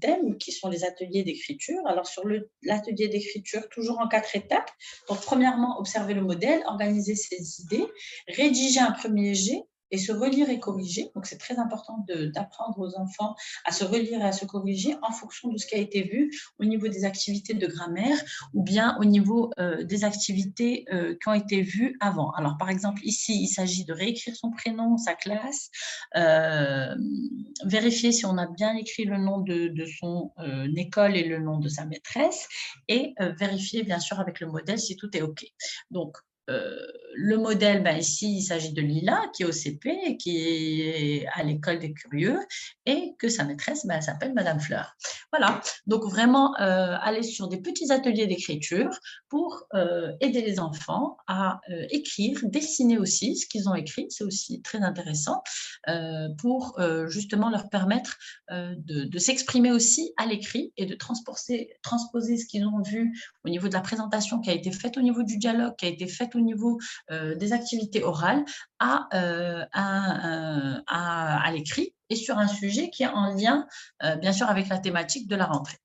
thème, qui sont les ateliers d'écriture. Alors, sur l'atelier d'écriture, toujours en 4 étapes. Donc, premièrement, observer le modèle, organiser ses idées, rédiger un premier jet et se relire et corriger. Donc, c'est très important d'apprendre aux enfants à se relire et à se corriger en fonction de ce qui a été vu au niveau des activités de grammaire ou bien au niveau des activités qui ont été vues avant. Alors, par exemple, ici, il s'agit de réécrire son prénom, sa classe, vérifier si on a bien écrit le nom de son école et le nom de sa maîtresse et vérifier, bien sûr, avec le modèle si tout est OK. Donc, le modèle, ben ici, il s'agit de Lila, qui est au CP, qui est à l'école des curieux, et que sa maîtresse ben, s'appelle Madame Fleur. Voilà, donc vraiment aller sur des petits ateliers d'écriture pour aider les enfants à écrire, dessiner aussi ce qu'ils ont écrit, c'est aussi très intéressant, pour justement leur permettre de s'exprimer aussi à l'écrit et de transposer ce qu'ils ont vu au niveau de la présentation qui a été faite au niveau du dialogue, qui a été faite au niveau des activités orales à l'écrit et sur un sujet qui est en lien, bien sûr, avec la thématique de la rentrée.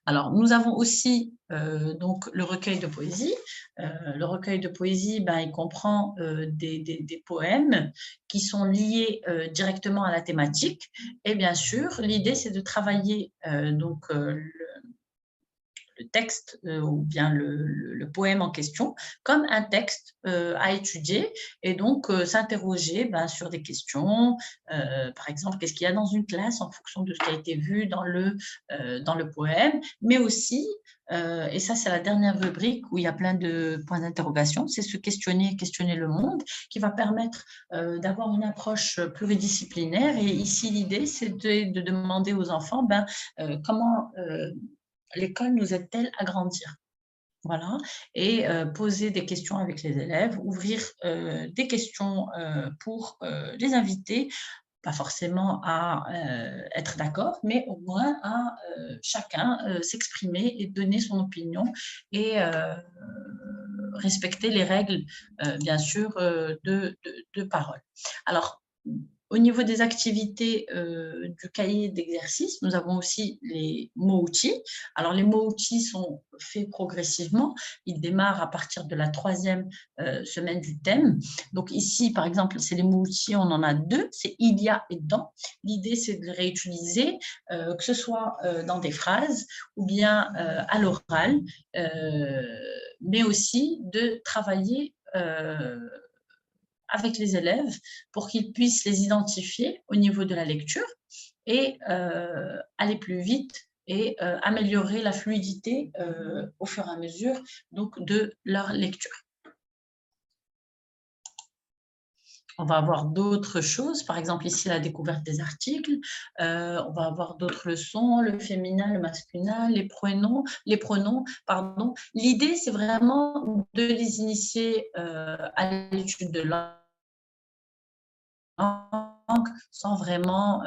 Alors, nous avons aussi donc, le recueil de poésie. Le recueil de poésie, ben, il comprend des poèmes qui sont liés directement à la thématique. Et bien sûr, l'idée, c'est de travailler donc, le texte ou bien le poème en question comme un texte à étudier et donc s'interroger ben, sur des questions, par exemple, qu'est-ce qu'il y a dans une classe en fonction de ce qui a été vu dans le poème, mais aussi, et ça c'est la dernière rubrique où il y a plein de points d'interrogation, c'est se questionner le monde, qui va permettre d'avoir une approche pluridisciplinaire. Et ici, l'idée, c'est de demander aux enfants ben, comment l'école nous aide-t-elle à grandir? Voilà, et poser des questions avec les élèves, ouvrir des questions pour les inviter, pas forcément à être d'accord, mais au moins à chacun s'exprimer et donner son opinion et respecter les règles, bien sûr, de parole. Alors, au niveau des activités du cahier d'exercice, nous avons aussi les mots-outils. Alors, les mots-outils sont faits progressivement. Ils démarrent à partir de la 3e semaine du thème. Donc, ici, par exemple, c'est les mots-outils, on en a 2, c'est il y a et dans. L'idée, c'est de les réutiliser, que ce soit dans des phrases ou bien à l'oral, mais aussi de travailler avec les élèves pour qu'ils puissent les identifier au niveau de la lecture et aller plus vite et améliorer la fluidité au fur et à mesure donc, de leur lecture. On va avoir d'autres choses, par exemple ici la découverte des articles, on va avoir d'autres leçons, le féminin, le masculin, les pronoms, pardon. L'idée, c'est vraiment de les initier à l'étude de langue sans vraiment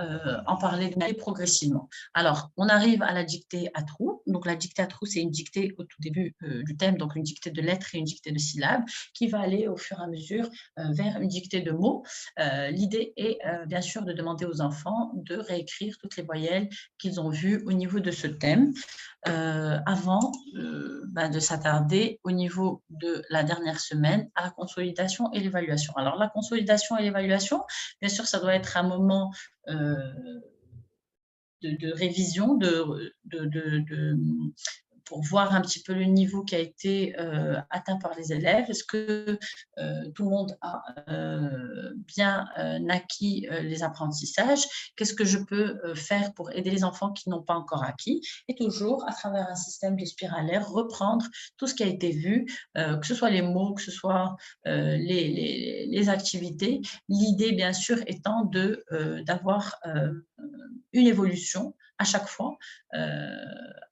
en parler progressivement. Alors, on arrive à la dictée à trous. Donc, la dictée à trous, c'est une dictée au tout début du thème, donc une dictée de lettres et une dictée de syllabes, qui va aller au fur et à mesure vers une dictée de mots. L'idée est bien sûr de demander aux enfants de réécrire toutes les voyelles qu'ils ont vues au niveau de ce thème. Avant de s'attarder au niveau de la dernière semaine à la consolidation et l'évaluation. Alors, la consolidation et l'évaluation, bien sûr, ça doit être un moment de révision, pour voir un petit peu le niveau qui a été atteint par les élèves. Est-ce que tout le monde a bien acquis les apprentissages? Qu'est-ce que je peux faire pour aider les enfants qui n'ont pas encore acquis? Et toujours, à travers un système de spiralaire, reprendre tout ce qui a été vu, que ce soit les mots, que ce soit les activités. L'idée, bien sûr, étant d'avoir une évolution à chaque fois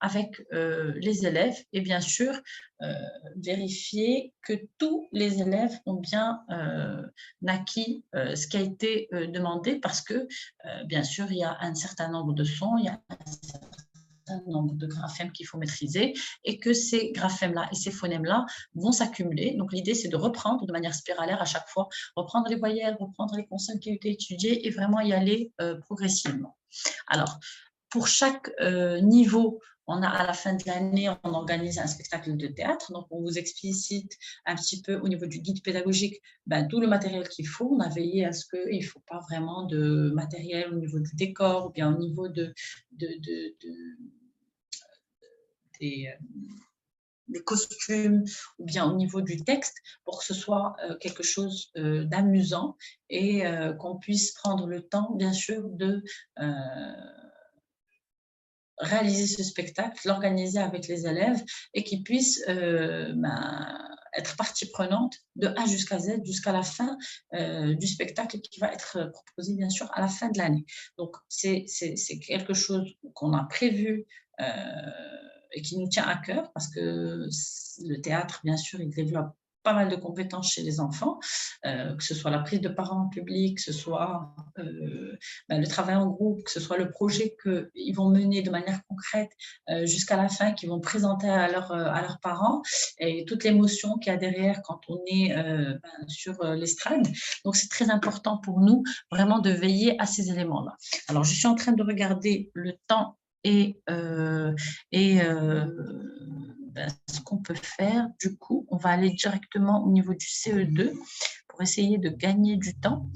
avec les élèves et bien sûr vérifier que tous les élèves ont bien acquis ce qui a été demandé parce que bien sûr il y a un certain nombre de sons, il y a un certain nombre de graphèmes qu'il faut maîtriser et que ces graphèmes-là et ces phonèmes-là vont s'accumuler. Donc l'idée c'est de reprendre de manière spiralaire à chaque fois, reprendre les voyelles, reprendre les consonnes qui ont été étudiées et vraiment y aller progressivement. Alors, pour chaque niveau, on a à la fin de l'année, on organise un spectacle de théâtre. Donc, on vous explicite un petit peu au niveau du guide pédagogique tout le matériel qu'il faut. On a veillé à ce qu'il ne faut pas vraiment de matériel au niveau du décor ou bien au niveau des costumes ou bien au niveau du texte pour que ce soit quelque chose d'amusant et qu'on puisse prendre le temps, bien sûr, de réaliser ce spectacle, l'organiser avec les élèves et qu'ils puissent être partie prenante de A jusqu'à Z, jusqu'à la fin du spectacle qui va être proposé bien sûr à la fin de l'année. Donc c'est quelque chose qu'on a prévu et qui nous tient à cœur parce que le théâtre, bien sûr, il développe pas mal de compétences chez les enfants, que ce soit la prise de parole en public, que ce soit le travail en groupe, que ce soit le projet qu'ils vont mener de manière concrète jusqu'à la fin, qu'ils vont présenter à leurs parents et toute l'émotion qu'il y a derrière quand on est sur l'estrade. Donc, c'est très important pour nous vraiment de veiller à ces éléments-là. Alors, je suis en train de regarder le temps et ce qu'on peut faire. Du coup, on va aller directement au niveau du CE2 pour essayer de gagner du temps.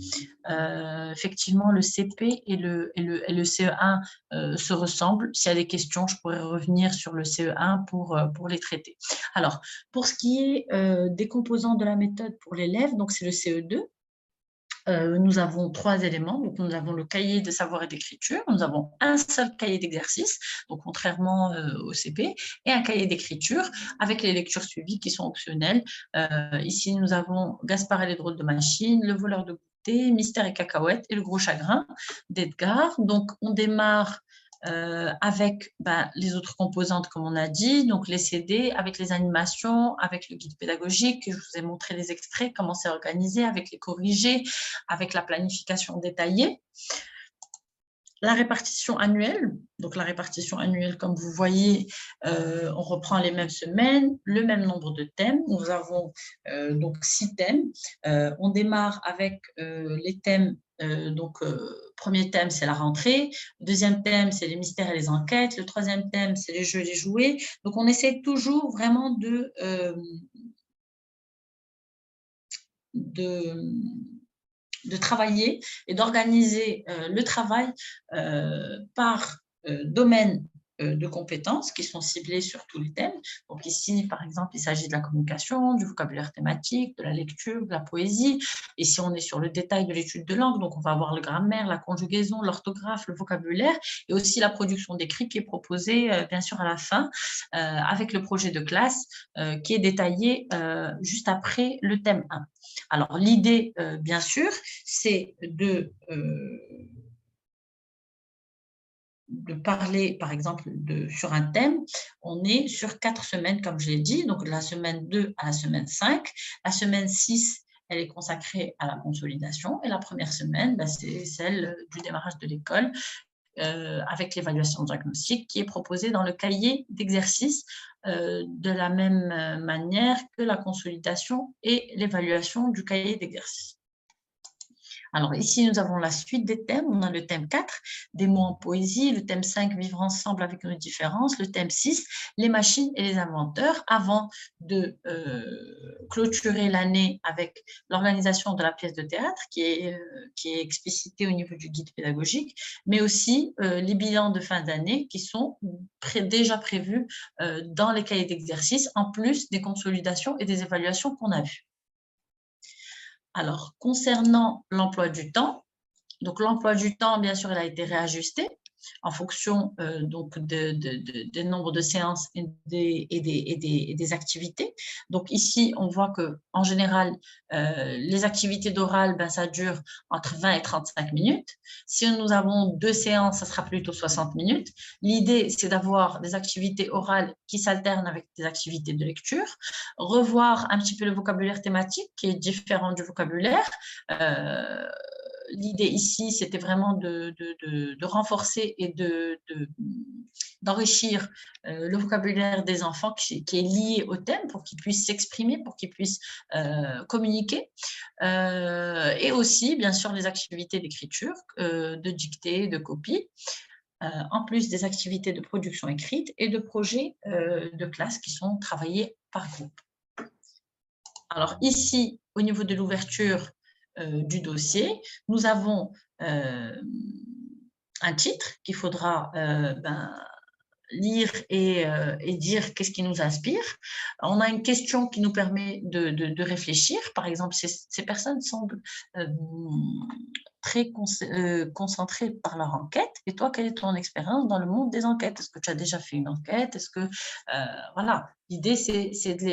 Effectivement, le CP et le CE1 se ressemblent. S'il y a des questions, je pourrais revenir sur le CE1 pour les traiter. Alors, pour ce qui est des composants de la méthode pour l'élève, donc c'est le CE2. Nous avons 3 éléments. Donc, nous avons le cahier de savoir et d'écriture. Nous avons un seul cahier d'exercice, donc contrairement au CP, et un cahier d'écriture avec les lectures suivies qui sont optionnelles. Ici, nous avons Gaspard et les drôles de machines, Le voleur de goûter, Mystère et cacahuètes et Le gros chagrin d'Edgar. Donc, on démarre avec les autres composantes, comme on a dit, donc les CD, avec les animations, avec le guide pédagogique, je vous ai montré les extraits, comment c'est organisé, avec les corrigés, avec la planification détaillée. La répartition annuelle, donc la répartition annuelle, comme vous voyez, on reprend les mêmes semaines, le même nombre de thèmes. Nous avons donc 6 thèmes. On démarre avec les thèmes. Premier thème, c'est la rentrée. Le deuxième thème, c'est les mystères et les enquêtes. Le troisième thème, c'est les jeux et les jouets. Donc, on essaie toujours vraiment de travailler et d'organiser le travail par domaine de compétences qui sont ciblées sur tous les thèmes. Donc ici, par exemple, il s'agit de la communication, du vocabulaire thématique, de la lecture, de la poésie. Ici, on est sur le détail de l'étude de langue, donc on va avoir le grammaire, la conjugaison, l'orthographe, le vocabulaire, et aussi la production d'écrit qui est proposée, bien sûr, à la fin, avec le projet de classe qui est détaillé juste après le thème 1. Alors, l'idée, bien sûr, c'est de parler, par exemple, sur un thème. On est sur 4 semaines, comme je l'ai dit, donc de la semaine 2 à la semaine 5. La semaine 6, elle est consacrée à la consolidation, et la première semaine, c'est celle du démarrage de l'école, avec l'évaluation diagnostique qui est proposée dans le cahier d'exercice de la même manière que la consolidation et l'évaluation du cahier d'exercice. Alors ici, nous avons la suite des thèmes. On a le thème 4, des mots en poésie, le thème 5, vivre ensemble avec nos différences, le thème 6, les machines et les inventeurs, avant de clôturer l'année avec l'organisation de la pièce de théâtre qui est explicitée au niveau du guide pédagogique, mais aussi les bilans de fin d'année qui sont déjà prévus dans les cahiers d'exercice, en plus des consolidations et des évaluations qu'on a vues. Alors, concernant l'emploi du temps, donc l'emploi du temps, bien sûr, il a été réajusté en fonction donc des nombres de séances et des activités. Donc ici, on voit qu'en général, les activités d'oral, ça dure entre 20 et 35 minutes. Si nous avons 2 séances, ça sera plutôt 60 minutes. L'idée, c'est d'avoir des activités orales qui s'alternent avec des activités de lecture, revoir un petit peu le vocabulaire thématique qui est différent du vocabulaire. L'idée ici, c'était vraiment de renforcer et d'enrichir le vocabulaire des enfants qui est lié au thème pour qu'ils puissent s'exprimer, pour qu'ils puissent communiquer. Et aussi, bien sûr, les activités d'écriture, de dictée, de copie, en plus des activités de production écrite et de projets de classe qui sont travaillés par groupe. Alors ici, au niveau de l'ouverture du dossier, nous avons un titre qu'il faudra lire et dire qu'est-ce qui nous inspire. On a une question qui nous permet de réfléchir. Par exemple, ces personnes semblent très concentrées par leur enquête. Et toi, quelle est ton expérience dans le monde des enquêtes? Est-ce que tu as déjà fait une enquête? Est-ce que, voilà, l'idée, c'est de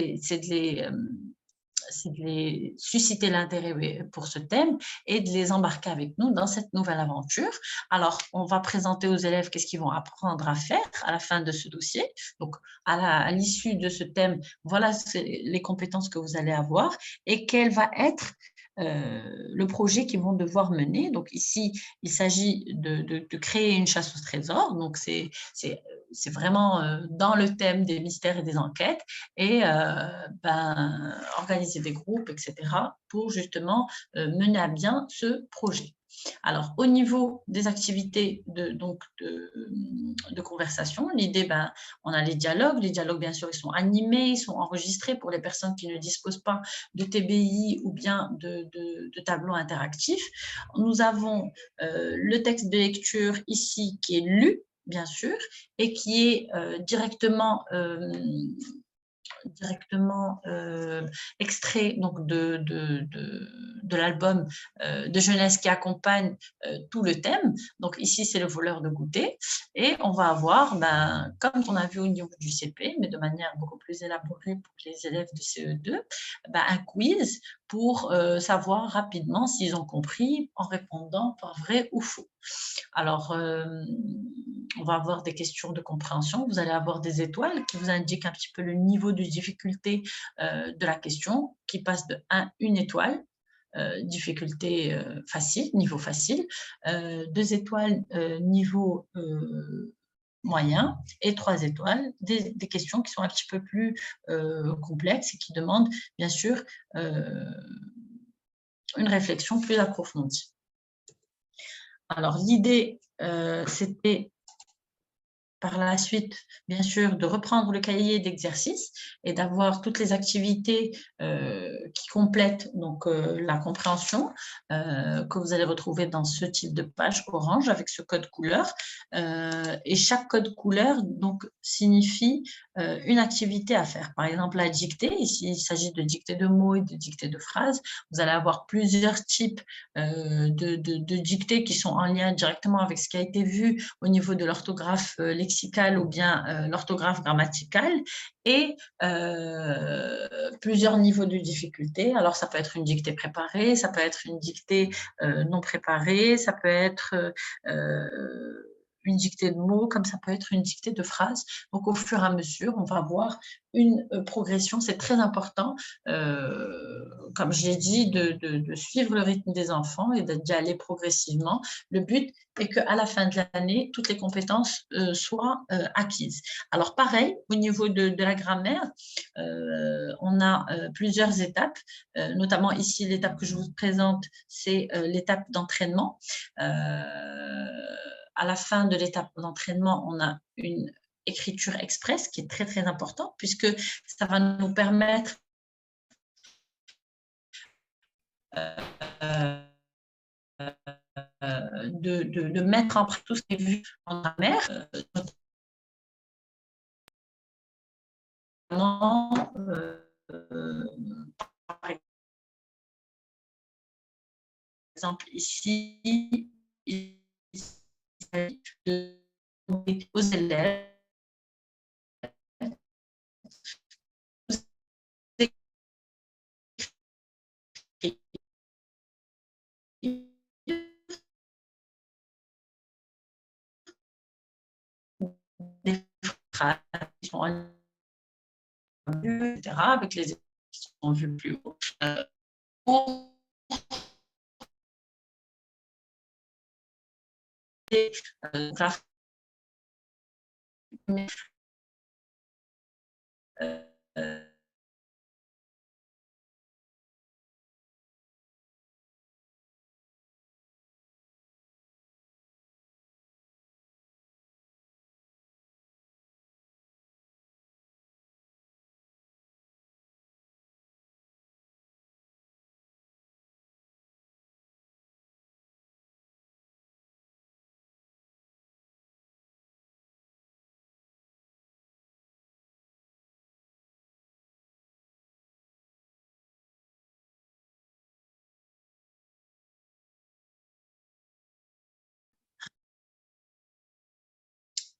les susciter l'intérêt pour ce thème et de les embarquer avec nous dans cette nouvelle aventure. Alors, on va présenter aux élèves qu'est-ce qu'ils vont apprendre à faire à la fin de ce dossier. Donc, à l'issue de ce thème, voilà les compétences que vous allez avoir et quel va être le projet qu'ils vont devoir mener. Donc ici, il s'agit de créer une chasse au trésor. Donc c'est vraiment dans le thème des mystères et des enquêtes et organiser des groupes, etc. pour justement mener à bien ce projet. Alors, au niveau des activités de conversation, l'idée, on a les dialogues. Les dialogues, bien sûr, ils sont animés, ils sont enregistrés pour les personnes qui ne disposent pas de TBI ou bien de tableaux interactifs. Nous avons le texte de lecture ici qui est lu, bien sûr, et qui est directement extrait donc de l'album de jeunesse qui accompagne tout le thème. Donc ici, c'est le voleur de goûter. Et on va avoir, comme on a vu au niveau du CP, mais de manière beaucoup plus élaborée pour les élèves de CE2, un quiz pour savoir rapidement s'ils ont compris en répondant par vrai ou faux. Alors, on va avoir des questions de compréhension. Vous allez avoir des étoiles qui vous indiquent un petit peu le niveau de difficulté de la question, qui passe de 1, 1 étoile, difficulté facile, niveau facile, 2 étoiles, niveau moyen, et 3 étoiles, des questions qui sont un petit peu plus complexes et qui demandent, bien sûr, une réflexion plus approfondie. Alors, l'idée, c'était par la suite, bien sûr, de reprendre le cahier d'exercices et d'avoir toutes les activités qui complètent donc, la compréhension que vous allez retrouver dans ce type de page orange avec ce code couleur. Et chaque code couleur donc, signifie une activité à faire. Par exemple, la dictée, ici il s'agit de dictée de mots et de dictée de phrases. Vous allez avoir plusieurs types de dictées qui sont en lien directement avec ce qui a été vu au niveau de l'orthographe lexicale ou bien l'orthographe grammaticale et plusieurs niveaux de difficulté. Alors, ça peut être une dictée préparée, ça peut être une dictée non préparée, ça peut être une dictée de mots, comme ça peut être une dictée de phrases. Donc, au fur et à mesure, on va avoir une progression. C'est très important, comme je l'ai dit, de suivre le rythme des enfants et d'y aller progressivement. Le but est qu'à la fin de l'année, toutes les compétences soient acquises. Alors, pareil, au niveau de la grammaire, on a plusieurs étapes, notamment ici, l'étape que je vous présente, c'est l'étape d'entraînement. À la fin de l'étape d'entraînement, on a une écriture express qui est très, très importante puisque ça va nous permettre de mettre en pratique tout ce qui est vu en grammaire, notamment, par exemple ici, il s'agit de demander aux élèves des phrases qui sont en lieu, etc., avec les qui sont vus plus haut, pour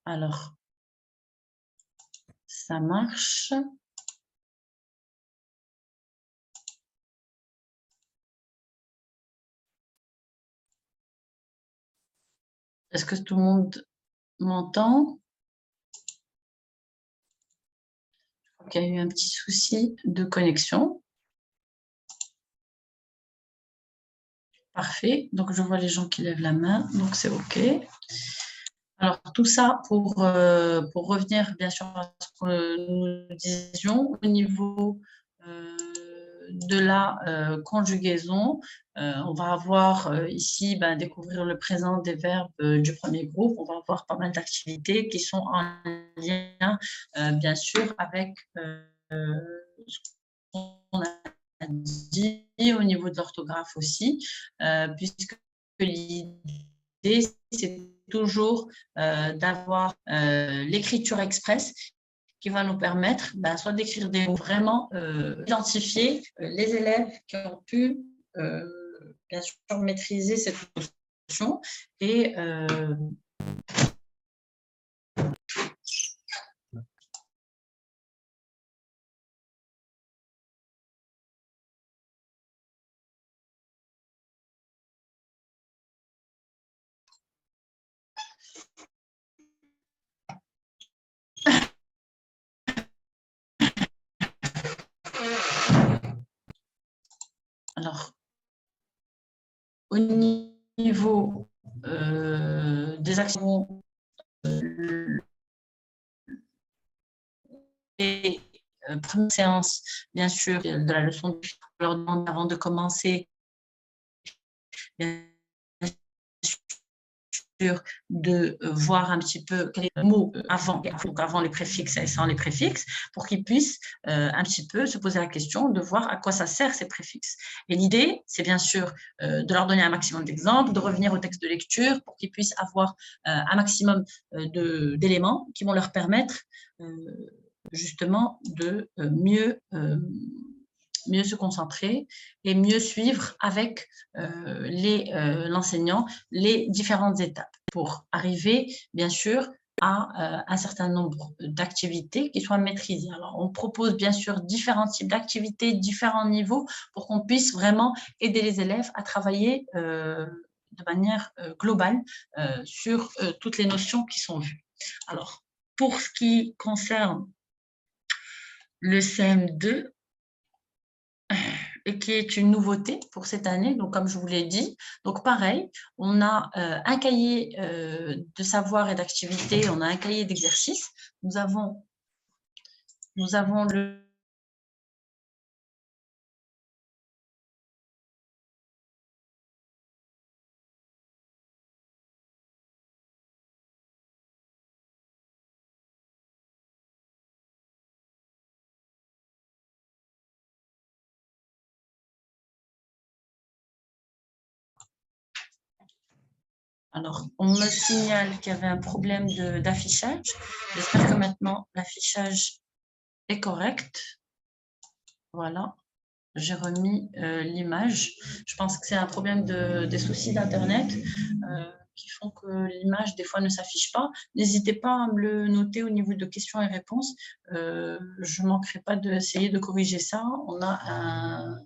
alors, ça marche. Est-ce que tout le monde m'entend? Il y a eu un petit souci de connexion. Parfait. Donc, je vois les gens qui lèvent la main. Donc, c'est OK. Alors, tout ça pour revenir, bien sûr, à ce que nous disions au niveau de la conjugaison. On va avoir ici, découvrir le présent des verbes du premier groupe. On va avoir pas mal d'activités qui sont en lien, bien sûr, avec ce qu'on a dit au niveau de l'orthographe aussi, puisque l'idée, c'est toujours d'avoir l'écriture express qui va nous permettre soit d'écrire des mots vraiment identifier les élèves qui ont pu bien sûr maîtriser cette notion et alors au niveau des actions et première séance, bien sûr, de la leçon, je leur demande avant de commencer, bien sûr, de voir un petit peu quel est le mot avant, donc avant les préfixes et sans les préfixes, pour qu'ils puissent un petit peu se poser la question de voir à quoi ça sert ces préfixes. Et l'idée, c'est bien sûr de leur donner un maximum d'exemples, de revenir au texte de lecture pour qu'ils puissent avoir un maximum d'éléments qui vont leur permettre justement de mieux se concentrer et mieux suivre avec l'enseignant les différentes étapes pour arriver, bien sûr, à un certain nombre d'activités qui soient maîtrisées. Alors, on propose bien sûr différents types d'activités, différents niveaux pour qu'on puisse vraiment aider les élèves à travailler de manière globale sur toutes les notions qui sont vues. Alors, pour ce qui concerne le CM2, et qui est une nouveauté pour cette année. Donc, comme je vous l'ai dit, donc pareil, on a un cahier de savoir et d'activité, on a un cahier d'exercice. Nous avons le Alors, on me signale qu'il y avait un problème d'affichage. J'espère que maintenant l'affichage est correct. Voilà. J'ai remis l'image. Je pense que c'est un problème des soucis d'Internet qui font que l'image, des fois, ne s'affiche pas. N'hésitez pas à me le noter au niveau de questions et réponses. Je ne manquerai pas d'essayer de corriger ça. On a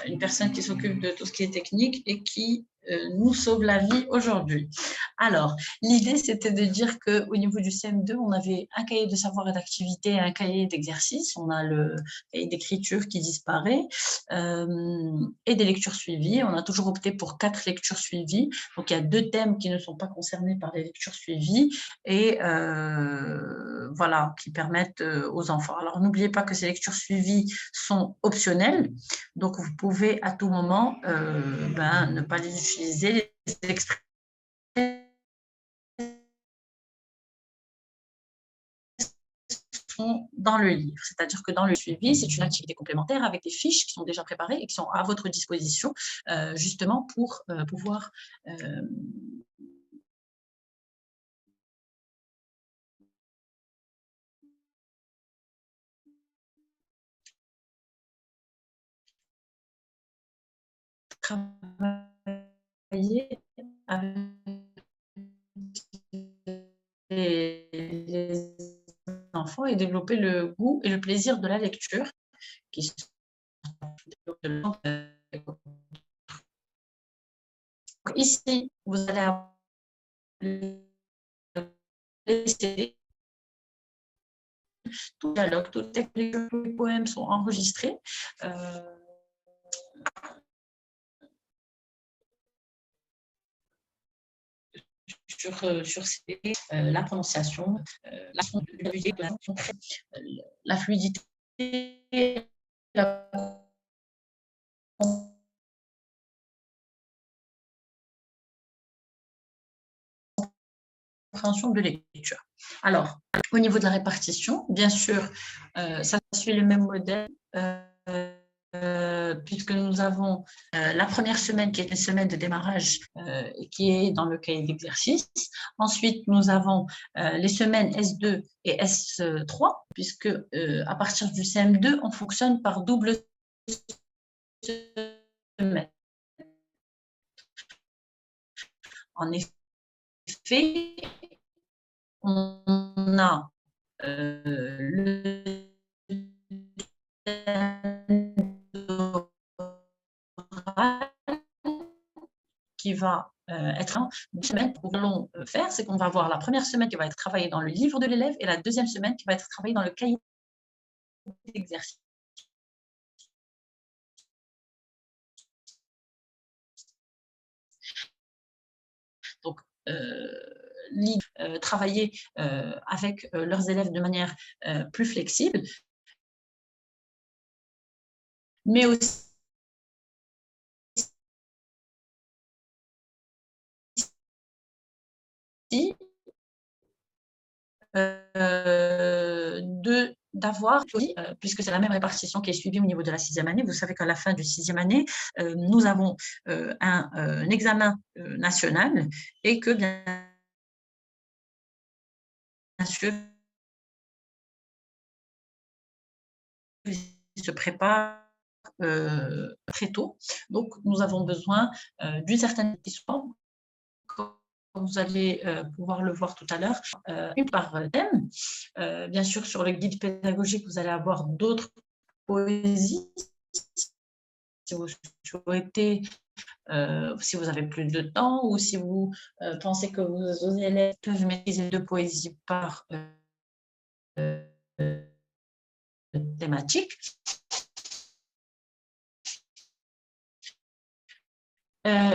une personne qui s'occupe de tout ce qui est technique et qui nous sauve la vie aujourd'hui. Alors, l'idée, c'était de dire qu'au niveau du CM2, on avait un cahier de savoir et d'activité et un cahier d'exercice. On a le cahier d'écriture qui disparaît et des lectures suivies. On a toujours opté pour 4 lectures suivies. Donc, il y a 2 thèmes qui ne sont pas concernés par les lectures suivies et voilà, qui permettent aux enfants. Alors, n'oubliez pas que ces lectures suivies sont optionnelles. Donc, vous pouvez à tout moment ne pas les utiliser, les exprimer dans le livre. C'est-à-dire que dans le suivi, c'est une activité complémentaire avec des fiches qui sont déjà préparées et qui sont à votre disposition justement pour pouvoir travailler avec les enfants et développer le goût et le plaisir de la lecture qui sont ici, vous allez laisser tout dialogue, tous les poèmes sont enregistrés. Sur la prononciation, la fluidité, la compréhension de lecture. Alors, au niveau de la répartition, bien sûr, ça suit le même modèle. Puisque nous avons la première semaine qui est une semaine de démarrage et qui est dans le cahier d'exercice. Ensuite, nous avons les semaines S2 et S3, puisque à partir du CM2, on fonctionne par double semaine. En effet, on a le qui va être une semaine que nous allons faire, c'est qu'on va avoir la première semaine qui va être travaillée dans le livre de l'élève et la deuxième semaine qui va être travaillée dans le cahier d'exercice. Donc, travailler avec leurs élèves de manière plus flexible, mais aussi d'avoir, puisque c'est la même répartition qui est suivie au niveau de la 6e année. Vous savez qu'à la fin de 6e année, nous avons un examen national et que bien sûr, ils se préparent très tôt. Donc, nous avons besoin d'une certaine histoire. Vous allez pouvoir le voir tout à l'heure, une par thème. Bien sûr, sur le guide pédagogique, vous allez avoir d'autres poésies. Si vous souhaitez, si vous avez plus de temps ou si vous pensez que vos élèves peuvent maîtriser 2 poésies par thématique.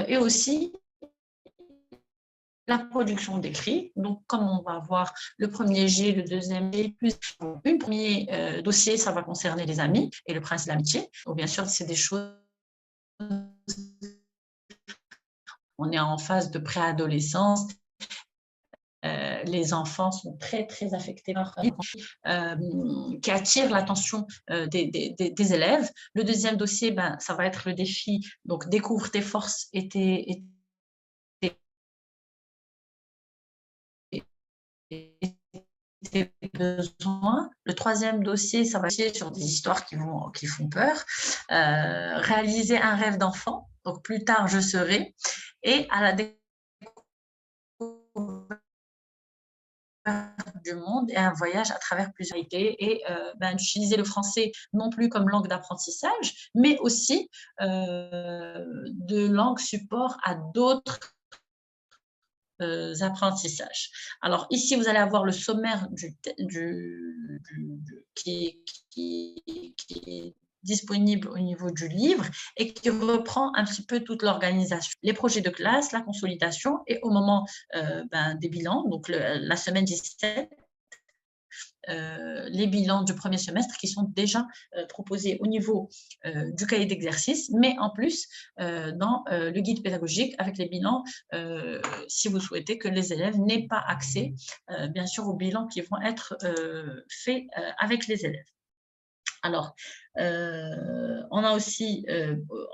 Et aussi la production d'écrits. Donc, comme on va avoir le premier G, le deuxième G, plus un premier dossier, ça va concerner les amis et le principe de l'amitié. Donc, bien sûr, c'est des choses. On est en phase de préadolescence. Les enfants sont très, très affectés par qui attire l'attention des élèves. Le deuxième dossier, ça va être le défi, donc découvre tes forces et tes besoins. Le troisième dossier, ça va être sur des histoires qui font peur. Réaliser un rêve d'enfant, donc plus tard je serai, et à la découverte du monde et un voyage à travers plusieurs idées et d'utiliser le français non plus comme langue d'apprentissage, mais aussi de langue support à d'autres apprentissages. Alors ici, vous allez avoir le sommaire qui est disponible au niveau du livre et qui reprend un petit peu toute l'organisation, les projets de classe, la consolidation et au moment des bilans, donc la semaine 17, les bilans du premier semestre qui sont déjà proposés au niveau du cahier d'exercice, mais en plus dans le guide pédagogique avec les bilans, si vous souhaitez que les élèves n'aient pas accès, bien sûr, aux bilans qui vont être faits avec les élèves. Alors, on a aussi,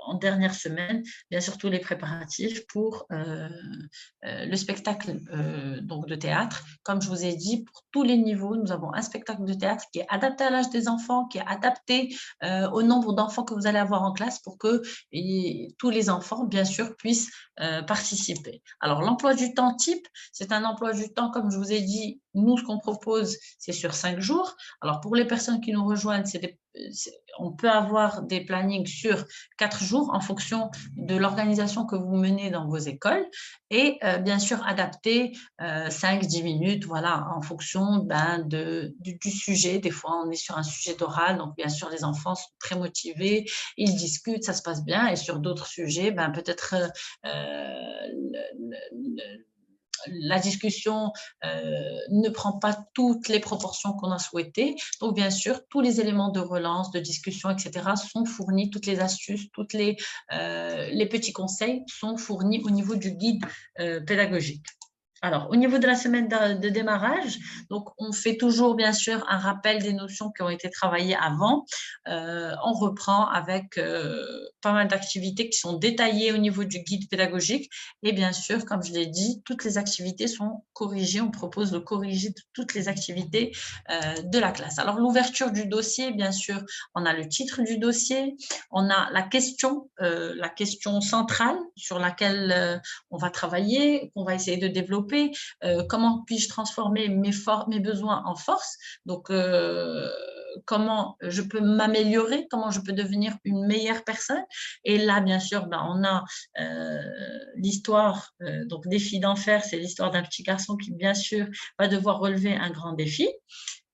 en dernière semaine, bien sûr, tous les préparatifs pour le spectacle donc de théâtre. Comme je vous ai dit, pour tous les niveaux, nous avons un spectacle de théâtre qui est adapté à l'âge des enfants, qui est adapté au nombre d'enfants que vous allez avoir en classe pour que tous les enfants, bien sûr, puissent participer. Alors, l'emploi du temps type, c'est un emploi du temps, comme je vous ai dit, nous, ce qu'on propose, c'est sur 5 jours. Alors, pour les personnes qui nous rejoignent, on peut avoir des plannings sur 4 jours en fonction de l'organisation que vous menez dans vos écoles et bien sûr adapter 5-10 minutes, voilà, en fonction du sujet. Des fois, on est sur un sujet d'oral, donc bien sûr, les enfants sont très motivés, ils discutent, ça se passe bien. Et sur d'autres sujets, peut-être la discussion ne prend pas toutes les proportions qu'on a souhaitées. Donc, bien sûr, tous les éléments de relance, de discussion, etc. sont fournis, toutes les astuces, les petits conseils sont fournis au niveau du guide pédagogique. Alors, au niveau de la semaine de démarrage, donc on fait toujours, bien sûr, un rappel des notions qui ont été travaillées avant. On reprend avec pas mal d'activités qui sont détaillées au niveau du guide pédagogique. Et bien sûr, comme je l'ai dit, toutes les activités sont corrigées. On propose de corriger toutes les activités de la classe. Alors, l'ouverture du dossier, bien sûr, on a le titre du dossier, on a la question centrale sur laquelle on va travailler, qu'on va essayer de développer. Comment puis-je transformer mes besoins en force? Donc, comment je peux m'améliorer, comment je peux devenir une meilleure personne. Et là, bien sûr, on a l'histoire, donc Défi d'enfer, c'est l'histoire d'un petit garçon qui, bien sûr, va devoir relever un grand défi.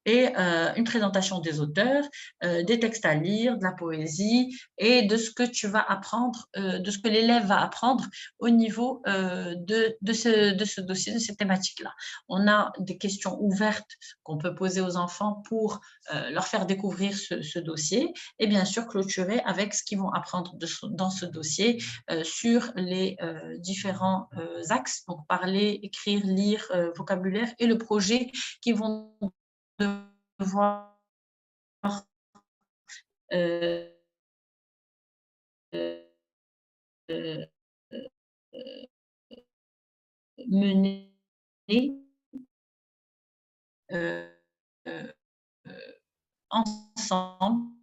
et une présentation des auteurs, des textes à lire, de la poésie et de ce que tu vas apprendre, de ce que l'élève va apprendre au niveau de ce dossier, de cette thématique-là. On a des questions ouvertes qu'on peut poser aux enfants pour leur faire découvrir ce dossier et bien sûr clôturer avec ce qu'ils vont apprendre dans ce dossier sur les différents axes, donc parler, écrire, lire, vocabulaire et le projet qu'ils vont devoir euh, euh, euh, mener euh, euh, ensemble,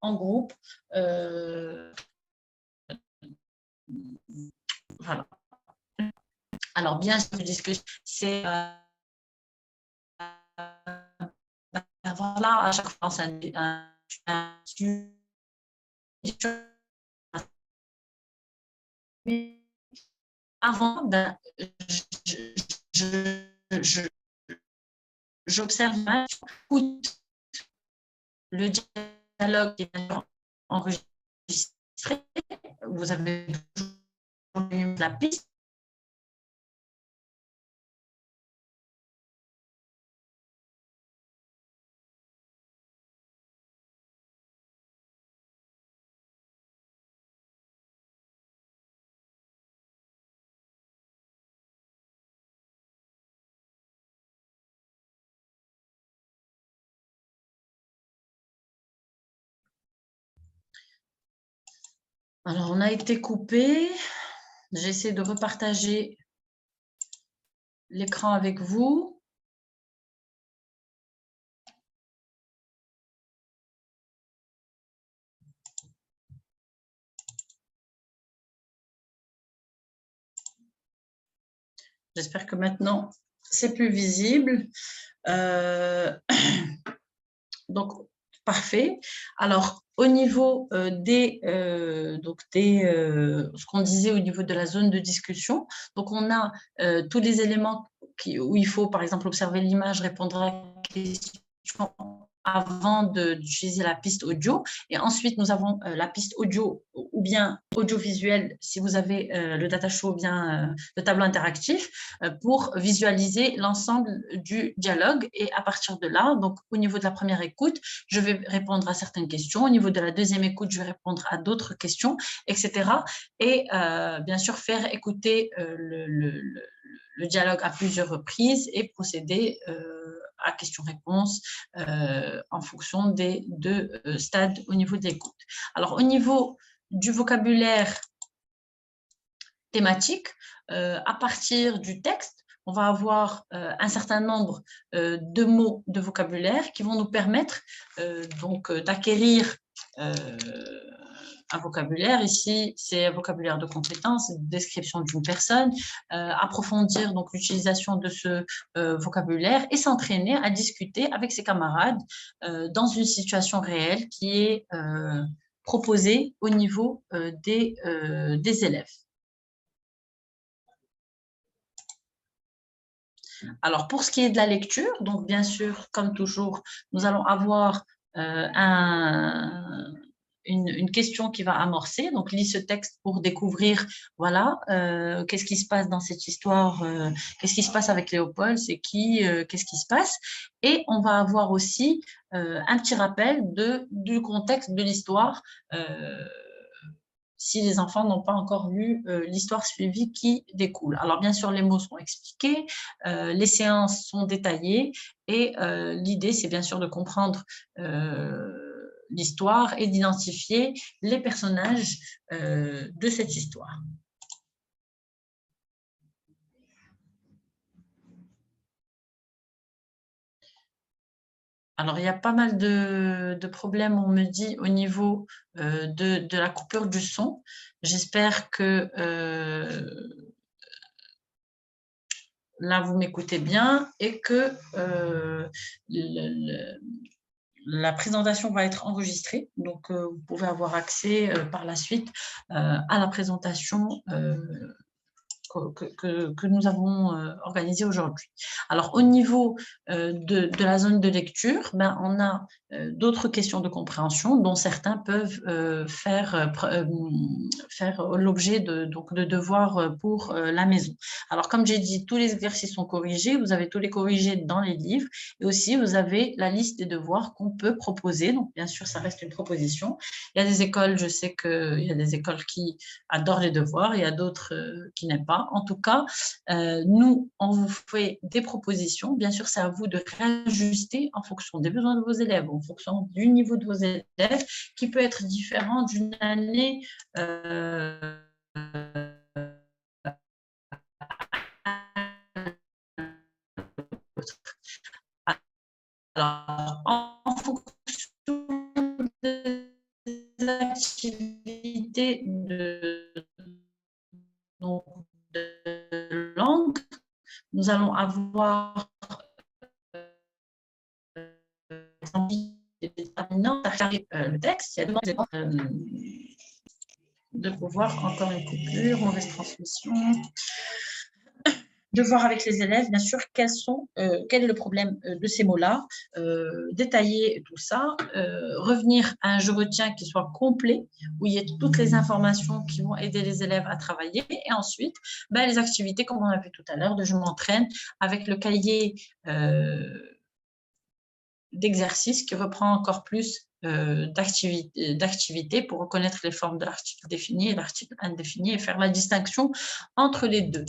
en groupe. Voilà. Alors, bien sûr, discussion, c'est voilà, à chaque fois, c'est un sujet. Mais avant, ben, j'observe, j'écoute le dialogue qui est enregistré. Vous avez toujours la piste. Alors, on a été coupé. J'essaie de repartager l'écran avec vous. J'espère que maintenant, c'est plus visible. Donc, parfait. Alors, au niveau ce qu'on disait au niveau de la zone de discussion, donc on a tous les éléments où il faut, par exemple, observer l'image, répondre à la question avant d'utiliser la piste audio. Et ensuite, nous avons la piste audio ou bien audiovisuelle, si vous avez le data show ou bien le tableau interactif, pour visualiser l'ensemble du dialogue. Et à partir de là, donc au niveau de la première écoute, je vais répondre à certaines questions. Au niveau de la deuxième écoute, je vais répondre à d'autres questions, etc. Et bien sûr, faire écouter le dialogue à plusieurs reprises et procéder à questions-réponses en fonction des deux stades au niveau de l'écoute. Alors, au niveau du vocabulaire thématique, à partir du texte, on va avoir un certain nombre de mots de vocabulaire qui vont nous permettre donc d'acquérir un vocabulaire. Ici, c'est un vocabulaire de compétence, description d'une personne, approfondir donc l'utilisation de ce vocabulaire et s'entraîner à discuter avec ses camarades dans une situation réelle qui est proposée au niveau des élèves. Alors, pour ce qui est de la lecture, donc bien sûr, comme toujours, nous allons avoir une question qui va amorcer. Donc, lis ce texte pour découvrir, voilà, qu'est-ce qui se passe dans cette histoire, qu'est-ce qui se passe avec Léopold, c'est qui, qu'est-ce qui se passe. Et on va avoir aussi un petit rappel du contexte de l'histoire. Si les enfants n'ont pas encore lu l'histoire suivie qui découle. Alors, bien sûr, les mots sont expliqués, les séances sont détaillées et l'idée, c'est bien sûr de comprendre l'histoire et d'identifier les personnages de cette histoire. Alors, il y a pas mal de problèmes, on me dit, au niveau de la coupure du son. J'espère que là, vous m'écoutez bien et que la présentation va être enregistrée, donc vous pouvez avoir accès par la suite à la présentation que nous avons organisé aujourd'hui. Alors, au niveau de la zone de lecture, ben, on a d'autres questions de compréhension dont certains peuvent faire l'objet de devoirs pour la maison. Alors, comme j'ai dit, tous les exercices sont corrigés. Vous avez tous les corrigés dans les livres. Et aussi, vous avez la liste des devoirs qu'on peut proposer. Donc, bien sûr, ça reste une proposition. Il y a des écoles, je sais qu'il y a des écoles qui adorent les devoirs, il y a d'autres qui n'aiment pas. En tout cas, nous, on vous fait des propositions. Bien sûr, c'est à vous de réajuster en fonction des besoins de vos élèves, en fonction du niveau de vos élèves, qui peut être différent d'une année alors, en fonction des activités de langue, nous allons avoir des déterminants à carrer le texte. Il y a de pouvoir, encore une coupure, mauvaise transmission. De voir avec les élèves, bien sûr, quel est le problème de ces mots-là, détailler tout ça, revenir à un je retiens qui soit complet, où il y ait toutes les informations qui vont aider les élèves à travailler, et ensuite, ben, les activités, comme on a vu tout à l'heure, de je m'entraîne avec le cahier d'exercice qui reprend encore plus d'activités pour reconnaître les formes de l'article défini et l'article indéfini et faire la distinction entre les deux.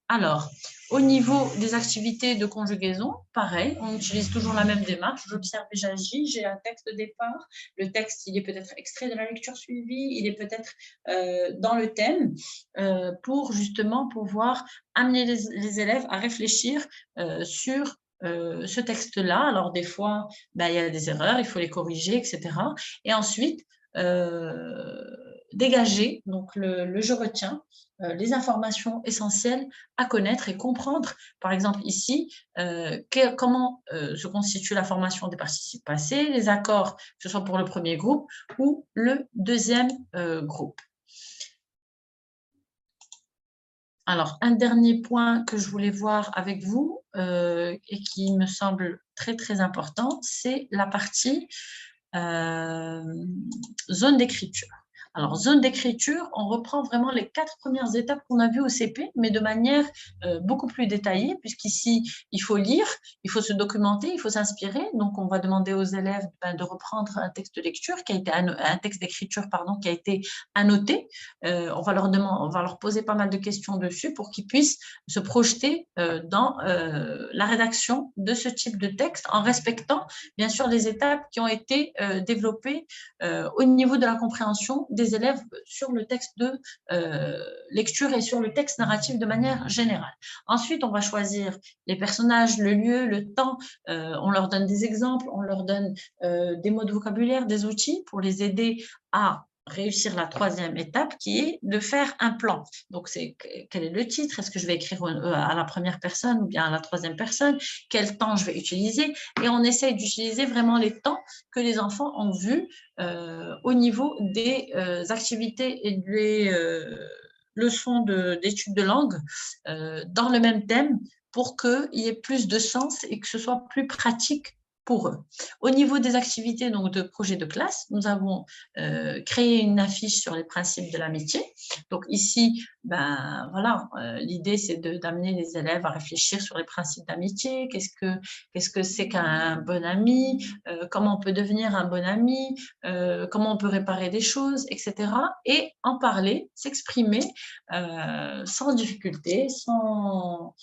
Alors, au niveau des activités de conjugaison, pareil, on utilise toujours la même démarche. J'observe et j'agis, j'ai un texte de départ. Le texte, il est peut-être extrait de la lecture suivie, il est peut-être dans le thème pour justement pouvoir amener les élèves à réfléchir sur ce texte-là. Alors, des fois, ben, il y a des erreurs, il faut les corriger, etc. Et ensuite, dégager, donc le je retiens, les informations essentielles à connaître et comprendre. Par exemple, ici, comment se constitue la formation des participes passés, les accords, que ce soit pour le premier groupe ou le deuxième groupe. Alors, un dernier point que je voulais voir avec vous et qui me semble très, très important, c'est la partie zone d'écriture. Alors, zone d'écriture, on reprend vraiment les 4 premières étapes qu'on a vues au CP, mais de manière beaucoup plus détaillée, puisqu'ici, il faut lire, il faut se documenter, il faut s'inspirer. Donc, on va demander aux élèves de reprendre un texte de lecture, un texte d'écriture, pardon, qui a été annoté. On va leur poser pas mal de questions dessus pour qu'ils puissent se projeter dans la rédaction de ce type de texte en respectant, bien sûr, les étapes qui ont été développées au niveau de la compréhension des élèves sur le texte de lecture et sur le texte narratif de manière générale. Ensuite, on va choisir les personnages, le lieu, le temps. On leur donne des exemples, on leur donne des mots de vocabulaire, des outils pour les aider à réussir la 3e étape qui est de faire un plan. Donc, quel est le titre? Est-ce que je vais écrire à la première personne ou bien à la 3e personne? Quel temps je vais utiliser? Et on essaye d'utiliser vraiment les temps que les enfants ont vus au niveau des activités et des leçons d'études de langue dans le même thème pour qu'il y ait plus de sens et que ce soit plus pratique pour eux. Au niveau des activités donc, de projet de classe, nous avons créé une affiche sur les principes de l'amitié. Donc ici, ben, voilà, l'idée c'est d'amener les élèves à réfléchir sur les principes d'amitié, qu'est-ce que c'est qu'un bon ami, comment on peut devenir un bon ami, comment on peut réparer des choses, etc. Et en parler, s'exprimer sans difficulté, sans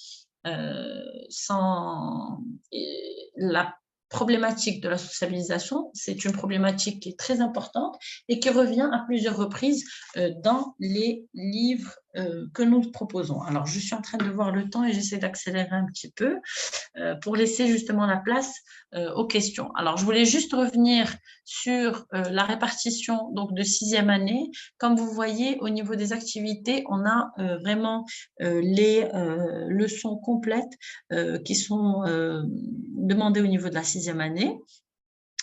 la problématique de la sociabilisation, c'est une problématique qui est très importante et qui revient à plusieurs reprises dans les livres que nous proposons. Alors, je suis en train de voir le temps et j'essaie d'accélérer un petit peu pour laisser justement la place aux questions. Alors, je voulais juste revenir sur la répartition donc, de 6e année. Comme vous voyez, au niveau des activités, on a vraiment les leçons complètes qui sont demandées au niveau de la 6e année.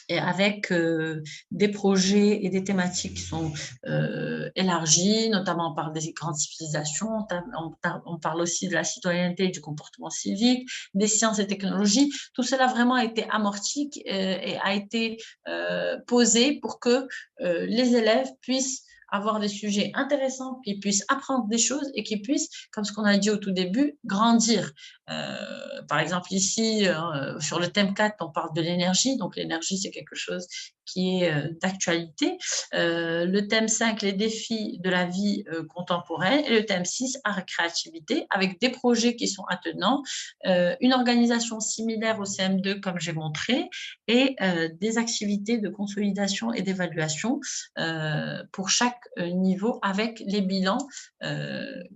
et avec des projets et des thématiques qui sont élargies, notamment on parle des grandes civilisations, on parle aussi de la citoyenneté et du comportement civique, des sciences et technologies. Tout cela vraiment a été amorti et a été posé pour que les élèves puissent avoir des sujets intéressants, qu'ils puissent apprendre des choses et qu'ils puissent, comme ce qu'on a dit au tout début, grandir. Par exemple, ici, sur le thème 4, on parle de l'énergie. Donc, l'énergie, c'est quelque chose qui est d'actualité. Le thème 5, les défis de la vie contemporaine. Et le thème 6, art et créativité, avec des projets qui sont attenants, une organisation similaire au CM2, comme j'ai montré, et des activités de consolidation et d'évaluation pour chaque niveau, avec les bilans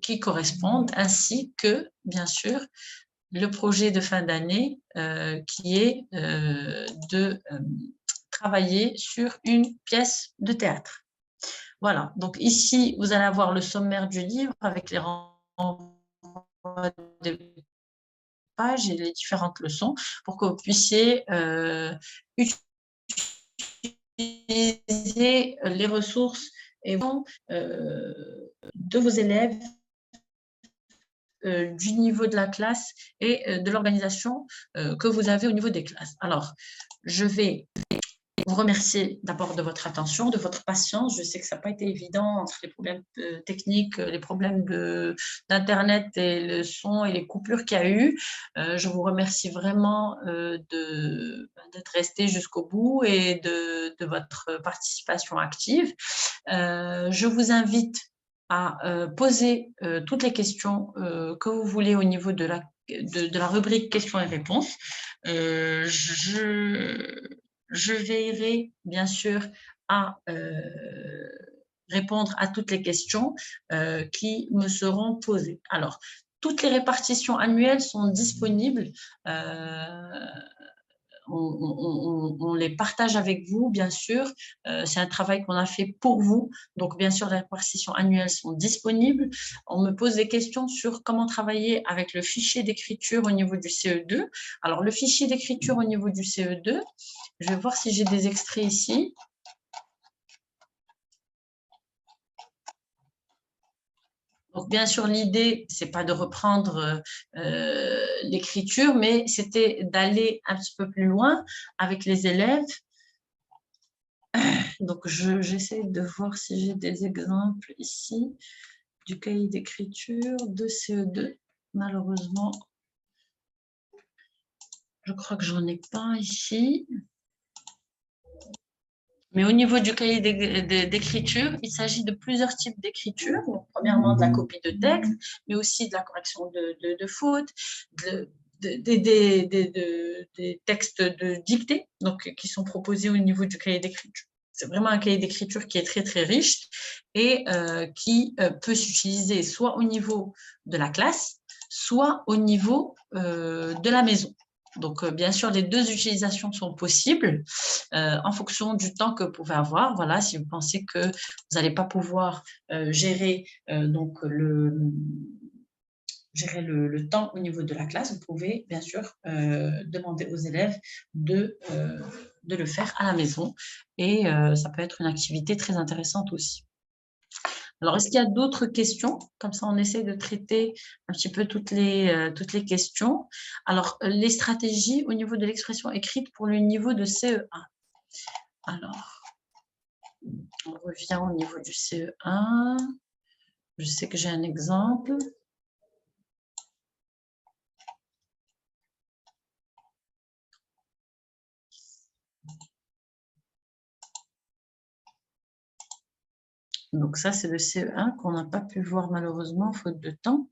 qui correspondent, ainsi que, bien sûr, le projet de fin d'année qui est de travailler sur une pièce de théâtre. Voilà, donc ici, vous allez avoir le sommaire du livre avec les renvois des pages et les différentes leçons pour que vous puissiez utiliser les ressources et de vos élèves, du niveau de la classe et de l'organisation que vous avez au niveau des classes. Alors, je vais vous remercier d'abord de votre attention, de votre patience. Je sais que ça n'a pas été évident entre les problèmes techniques, les problèmes d'Internet et le son et les coupures qu'il y a eu. Je vous remercie vraiment d'être resté jusqu'au bout et de votre participation active. Je vous invite à poser toutes les questions que vous voulez au niveau de la rubrique questions et réponses. Je veillerai bien sûr à répondre à toutes les questions qui me seront posées. Alors, toutes les répartitions annuelles sont disponibles. On les partage avec vous, bien sûr. C'est un travail qu'on a fait pour vous. Donc, bien sûr, les répartitions annuelles sont disponibles. On me pose des questions sur comment travailler avec le fichier d'écriture au niveau du CE2. Alors, le fichier d'écriture au niveau du CE2, je vais voir si j'ai des extraits ici. Donc, bien sûr, l'idée, ce n'est pas de reprendre l'écriture, mais c'était d'aller un petit peu plus loin avec les élèves. Donc, j'essaie de voir si j'ai des exemples ici du cahier d'écriture de CE2. Malheureusement, je crois que j'en ai pas ici. Mais au niveau du cahier d'écriture, il s'agit de plusieurs types d'écriture. Premièrement, de la copie de texte, mais aussi de la correction de fautes, des textes de dictée, donc, qui sont proposés au niveau du cahier d'écriture. C'est vraiment un cahier d'écriture qui est très, très riche et qui peut s'utiliser soit au niveau de la classe, soit au niveau de la maison. Donc, bien sûr, les deux utilisations sont possibles en fonction du temps que vous pouvez avoir. Voilà, si vous pensez que vous n'allez pas pouvoir gérer le temps au niveau de la classe, vous pouvez bien sûr demander aux élèves de le faire à la maison. Et ça peut être une activité très intéressante aussi. Alors, est-ce qu'il y a d'autres questions? Comme ça, on essaie de traiter un petit peu toutes les questions. Alors, les stratégies au niveau de l'expression écrite pour le niveau de CE1. Alors, on revient au niveau du CE1. Je sais que j'ai un exemple. Donc ça, c'est le CE1 qu'on n'a pas pu voir malheureusement, faute de temps.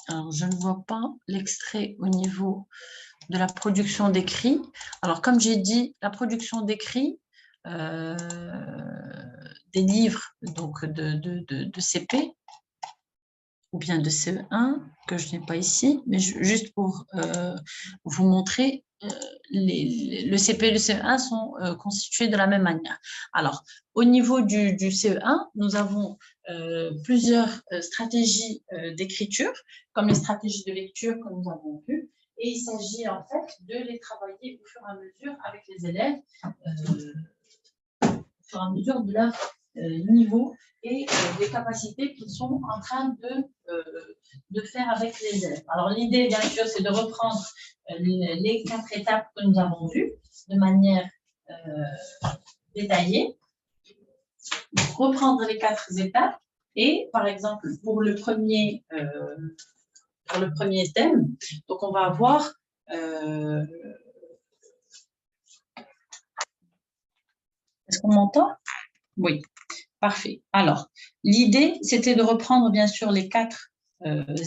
Alors, je ne vois pas l'extrait au niveau de la production d'écrit. Alors, comme j'ai dit, la production d'écrit des livres donc de CP ou bien de CE1, que je n'ai pas ici, mais juste pour vous montrer, le CP et le CE1 sont constitués de la même manière. Alors, au niveau du CE1, nous avons plusieurs stratégies d'écriture, comme les stratégies de lecture que nous avons vues. Et il s'agit en fait de les travailler au fur et à mesure avec les élèves, au fur et à mesure de leur niveau et des capacités qu'ils sont en train de faire avec les élèves. Alors l'idée, bien sûr, c'est de reprendre les 4 étapes que nous avons vues de manière détaillée, reprendre les 4 étapes et, par exemple, pour le premier thème, donc on va avoir est-ce qu'on m'entend? Oui, parfait. Alors, l'idée, c'était de reprendre bien sûr les 4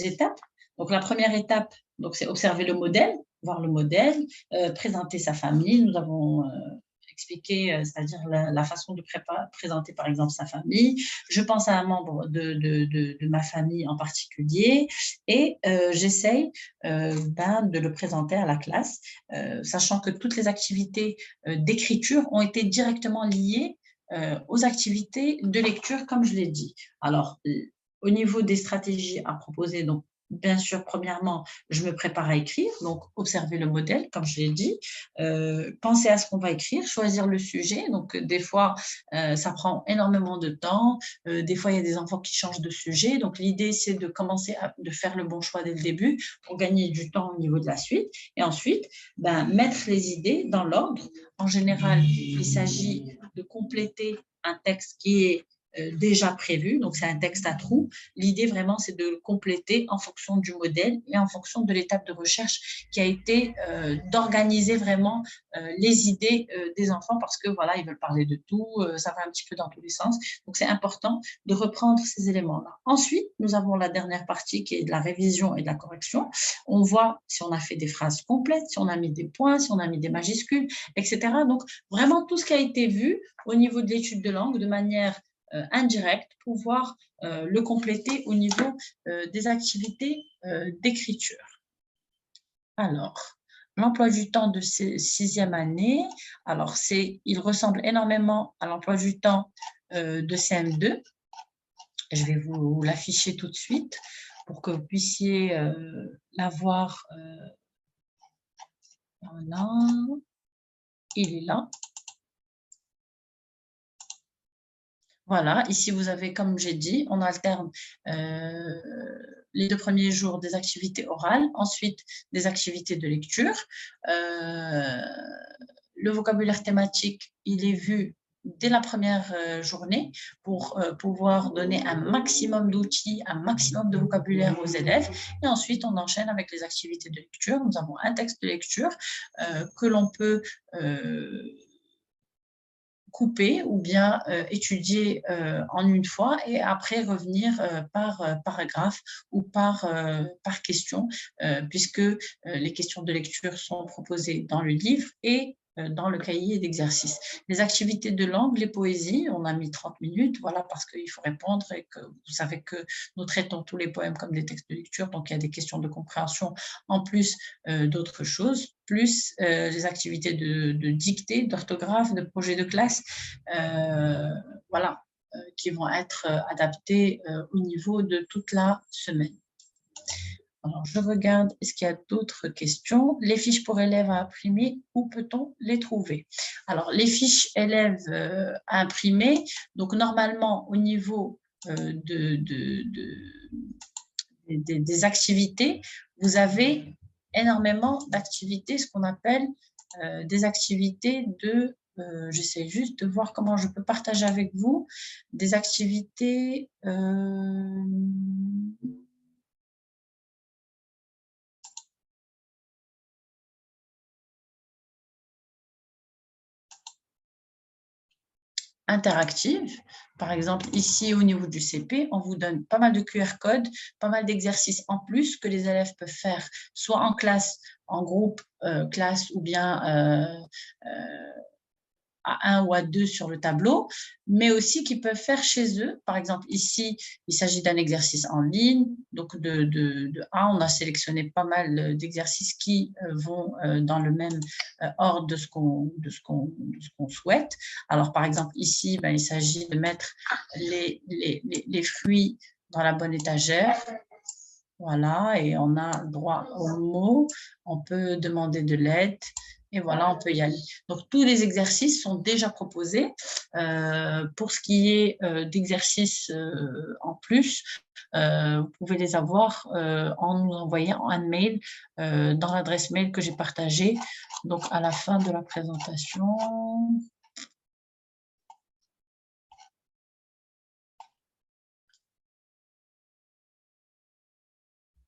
étapes. Donc, la première étape, c'est observer le modèle, voir le modèle, présenter sa famille. Nous avons expliqué, c'est-à-dire la façon de présenter par exemple sa famille. Je pense à un membre de ma famille en particulier et j'essaye de le présenter à la classe, sachant que toutes les activités d'écriture ont été directement liées aux activités de lecture, comme je l'ai dit. Alors, au niveau des stratégies à proposer, donc, bien sûr, premièrement, je me prépare à écrire, donc observer le modèle, comme je l'ai dit, penser à ce qu'on va écrire, choisir le sujet. Donc, des fois, ça prend énormément de temps. Des fois, il y a des enfants qui changent de sujet. Donc, l'idée, c'est de commencer de faire le bon choix dès le début pour gagner du temps au niveau de la suite. Et ensuite, mettre les idées dans l'ordre. En général, il s'agit de compléter un texte qui est déjà prévu, donc c'est un texte à trous. L'idée vraiment, c'est de le compléter en fonction du modèle et en fonction de l'étape de recherche qui a été d'organiser vraiment les idées des enfants parce que voilà, ils veulent parler de tout, ça va un petit peu dans tous les sens. Donc c'est important de reprendre ces éléments-là. Ensuite, nous avons la dernière partie qui est de la révision et de la correction. On voit si on a fait des phrases complètes, si on a mis des points, si on a mis des majuscules, etc. Donc vraiment tout ce qui a été vu au niveau de l'étude de langue de manière indirecte, pouvoir le compléter au niveau des activités d'écriture. Alors, l'emploi du temps de 6e année, alors il ressemble énormément à l'emploi du temps de CM2. Je vais vous l'afficher tout de suite pour que vous puissiez l'avoir. Voilà, il est là. Voilà, ici vous avez, comme j'ai dit, on alterne les 2 premiers jours des activités orales, ensuite des activités de lecture. Le vocabulaire thématique, il est vu dès la première journée pour pouvoir donner un maximum d'outils, un maximum de vocabulaire aux élèves. Et ensuite, on enchaîne avec les activités de lecture. Nous avons un texte de lecture que l'on peut couper ou bien étudier en une fois et après revenir par paragraphe ou par question, puisque les questions de lecture sont proposées dans le livre et dans le cahier d'exercice. Les activités de langue, les poésies, on a mis 30 minutes, voilà, parce qu'il faut répondre et que vous savez que nous traitons tous les poèmes comme des textes de lecture, donc il y a des questions de compréhension en plus d'autres choses, plus les activités de dictée, d'orthographe, de projet de classe, voilà, qui vont être adaptées au niveau de toute la semaine. Alors, je regarde, est-ce qu'il y a d'autres questions? Les fiches pour élèves à imprimer, où peut-on les trouver? Alors, les fiches élèves à imprimer, donc normalement, au niveau des activités, vous avez énormément d'activités, ce qu'on appelle des activités de... J'essaie juste de voir comment je peux partager avec vous des activités... interactive. Par exemple, ici, au niveau du CP, on vous donne pas mal de QR codes, pas mal d'exercices en plus que les élèves peuvent faire, soit en classe, en groupe, classe, ou bien à 1 ou à 2 sur le tableau, mais aussi qu'ils peuvent faire chez eux. Par exemple, ici, il s'agit d'un exercice en ligne. Donc, de A, on a sélectionné pas mal d'exercices qui vont dans le même ordre de ce qu'on souhaite. Alors, par exemple, ici, ben, il s'agit de mettre les fruits dans la bonne étagère. Voilà, et on a droit aux mots. On peut demander de l'aide. Et voilà, on peut y aller. Donc, tous les exercices sont déjà proposés. Pour ce qui est d'exercices en plus, vous pouvez les avoir en nous envoyant un mail dans l'adresse mail que j'ai partagée. Donc, à la fin de la présentation.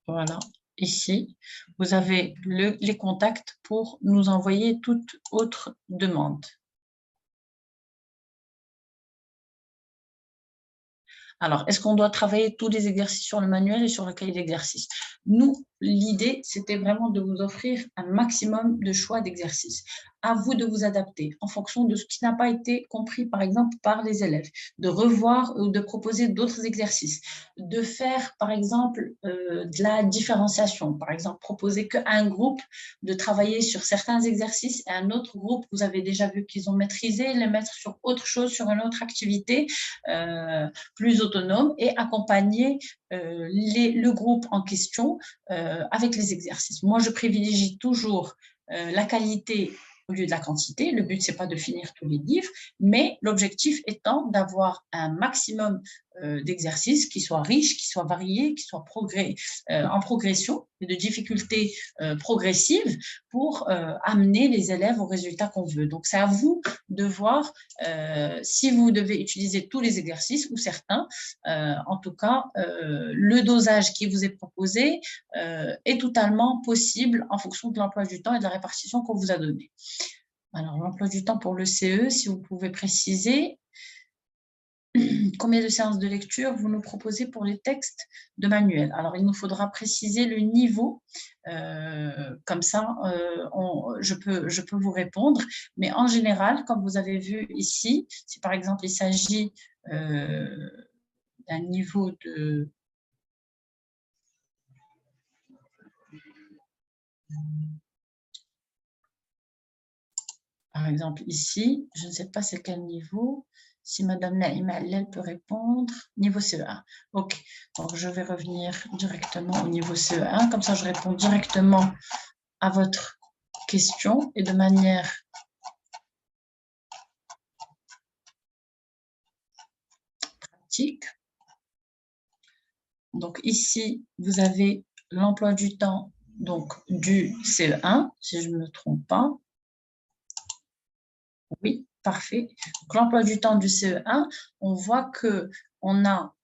Voilà, ici, vous avez les contacts pour nous envoyer toute autre demande. Alors, est-ce qu'on doit travailler tous les exercices sur le manuel et sur le cahier d'exercice? Nous, l'idée, c'était vraiment de vous offrir un maximum de choix d'exercices. À vous de vous adapter en fonction de ce qui n'a pas été compris, par exemple, par les élèves, de revoir ou de proposer d'autres exercices, de faire, par exemple, de la différenciation. Par exemple, proposer qu'un groupe de travailler sur certains exercices et un autre groupe, vous avez déjà vu qu'ils ont maîtrisé, les mettre sur autre chose, sur une autre activité plus autonome et accompagner le groupe en question avec les exercices. Moi, je privilégie toujours la qualité au lieu de la quantité. Le but, ce n'est pas de finir tous les livres, mais l'objectif étant d'avoir un maximum d'exercices qui soient riches, qui soient variés, qui soient en progression et de difficultés progressives pour amener les élèves aux résultats qu'on veut. Donc, c'est à vous de voir si vous devez utiliser tous les exercices ou certains. En tout cas, le dosage qui vous est proposé est totalement possible en fonction de l'emploi du temps et de la répartition qu'on vous a donnée. Alors, l'emploi du temps pour le CE, si vous pouvez préciser, combien de séances de lecture vous nous proposez pour les textes de manuel? Alors, il nous faudra préciser le niveau. Comme ça, je peux vous répondre. Mais en général, comme vous avez vu ici, si par exemple il s'agit d'un niveau de... Par exemple, ici, je ne sais pas c'est quel niveau. Si Madame Naïma elle peut répondre, niveau CE1. OK, donc je vais revenir directement au niveau CE1. Comme ça, je réponds directement à votre question et de manière pratique. Donc ici, vous avez l'emploi du temps donc, du CE1, si je ne me trompe pas. Oui, parfait. L'emploi du temps du CE1, on voit qu'on a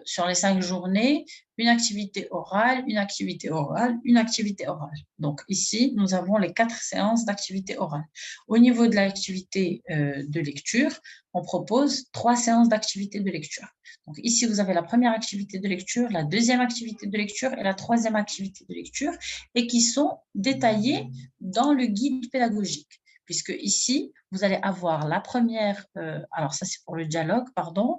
sur les 5 journées une activité orale, une activité orale, une activité orale. Donc ici, nous avons les 4 séances d'activité orale. Au niveau de l'activité de lecture, on propose 3 séances d'activité de lecture. Donc ici, vous avez la première activité de lecture, la deuxième activité de lecture et la troisième activité de lecture et qui sont détaillées dans le guide pédagogique. Puisque ici, vous allez avoir la première, alors ça c'est pour le dialogue, pardon.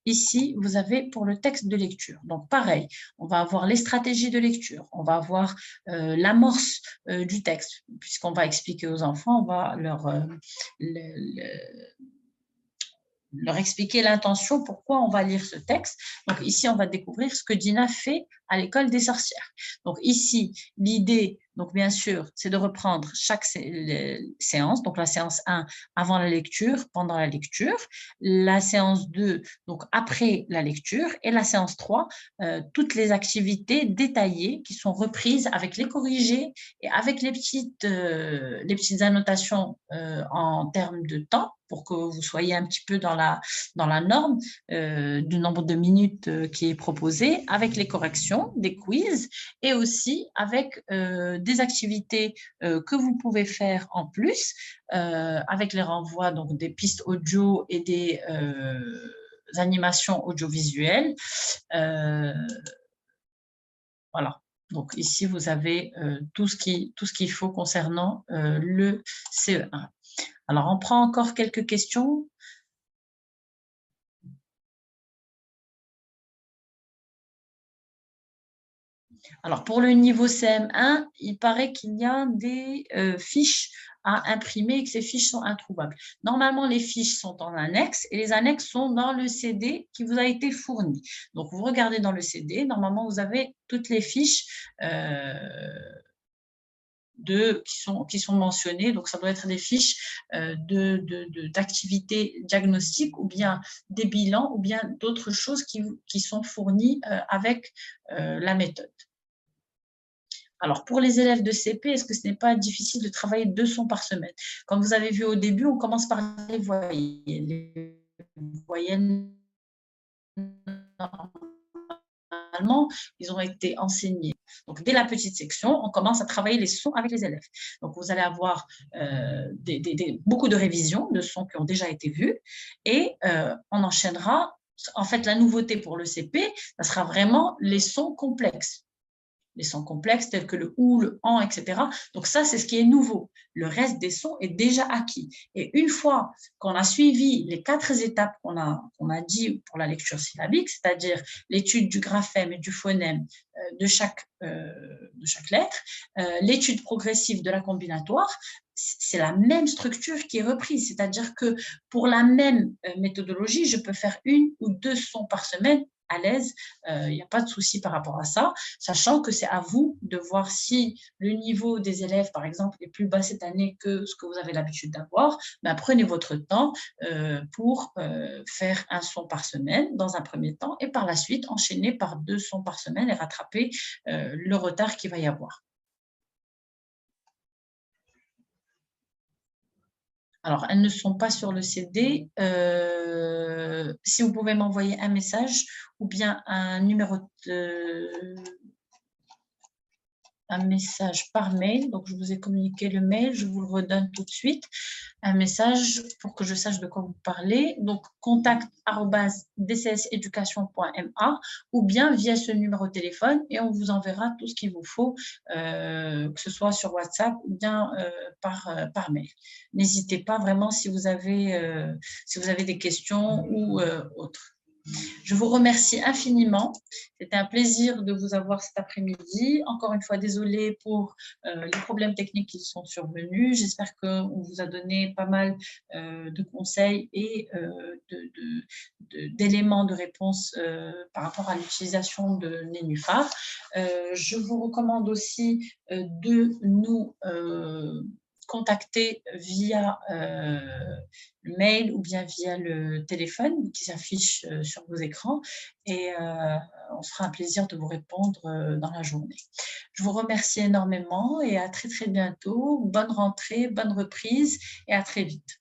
Ici, vous avez pour le texte de lecture. Donc pareil, on va avoir les stratégies de lecture, on va avoir l'amorce du texte, puisqu'on va expliquer aux enfants, on va leur expliquer l'intention, pourquoi on va lire ce texte. Donc ici, on va découvrir ce que Dina fait à l'école des sorcières. Donc ici, l'idée, donc bien sûr, c'est de reprendre chaque séance. Donc la séance 1 avant la lecture, pendant la lecture, la séance 2 donc après la lecture et la séance 3, toutes les activités détaillées qui sont reprises avec les corrigés et avec les petites annotations en termes de temps pour que vous soyez un petit peu dans la norme du nombre de minutes qui est proposé, avec les corrections, des quiz et aussi avec des activités que vous pouvez faire en plus, avec les renvois donc des pistes audio et des animations audiovisuelles. Voilà. Donc ici, vous avez tout ce qu'il faut concernant le CE1. Alors, on prend encore quelques questions. Alors, pour le niveau CM1, il paraît qu'il y a des fiches à imprimer et que ces fiches sont introuvables. Normalement, les fiches sont en annexe et les annexes sont dans le CD qui vous a été fourni. Donc, vous regardez dans le CD, normalement, vous avez toutes les fiches qui sont mentionnées. Donc, ça doit être des fiches d'activités diagnostiques ou bien des bilans ou bien d'autres choses qui sont fournies avec la méthode. Alors, pour les élèves de CP, est-ce que ce n'est pas difficile de travailler 2 sons par semaine? Comme vous avez vu au début, on commence par les voyelles. Les voyelles, normalement, ils ont été enseignés. Donc, dès la petite section, on commence à travailler les sons avec les élèves. Donc, vous allez avoir beaucoup de révisions de sons qui ont déjà été vus et on enchaînera. En fait, la nouveauté pour le CP, ça sera vraiment les sons complexes. Les sons complexes tels que le ou, le en, etc. Donc ça, c'est ce qui est nouveau. Le reste des sons est déjà acquis. Et une fois qu'on a suivi les 4 étapes qu'on a dit pour la lecture syllabique, c'est-à-dire l'étude du graphème et du phonème de chaque lettre, l'étude progressive de la combinatoire, c'est la même structure qui est reprise. C'est-à-dire que pour la même méthodologie, je peux faire 1 ou 2 sons par semaine à l'aise, il n'y a pas de souci par rapport à ça, sachant que c'est à vous de voir si le niveau des élèves, par exemple, est plus bas cette année que ce que vous avez l'habitude d'avoir. Ben, prenez votre temps pour faire 1 son par semaine dans un premier temps et par la suite, enchaîner par 2 sons par semaine et rattraper le retard qu'il va y avoir. Alors, elles ne sont pas sur le CD. Si vous pouvez m'envoyer un message ou bien un message par mail. Donc, je vous ai communiqué le mail, je vous le redonne tout de suite. Un message pour que je sache de quoi vous parlez. Donc, contact@dcseducation.ma ou bien via ce numéro de téléphone et on vous enverra tout ce qu'il vous faut, que ce soit sur WhatsApp ou bien par mail. N'hésitez pas vraiment si vous avez des questions ou autres. Je vous remercie infiniment. C'était un plaisir de vous avoir cet après-midi. Encore une fois, désolée pour les problèmes techniques qui sont survenus. J'espère qu'on vous a donné pas mal de conseils et d'éléments de réponse par rapport à l'utilisation de Nénuphar. Je vous recommande aussi de nous contacter via le mail ou bien via le téléphone qui s'affiche sur vos écrans et on se fera un plaisir de vous répondre dans la journée. Je vous remercie énormément et à très très bientôt. Bonne rentrée, bonne reprise et à très vite.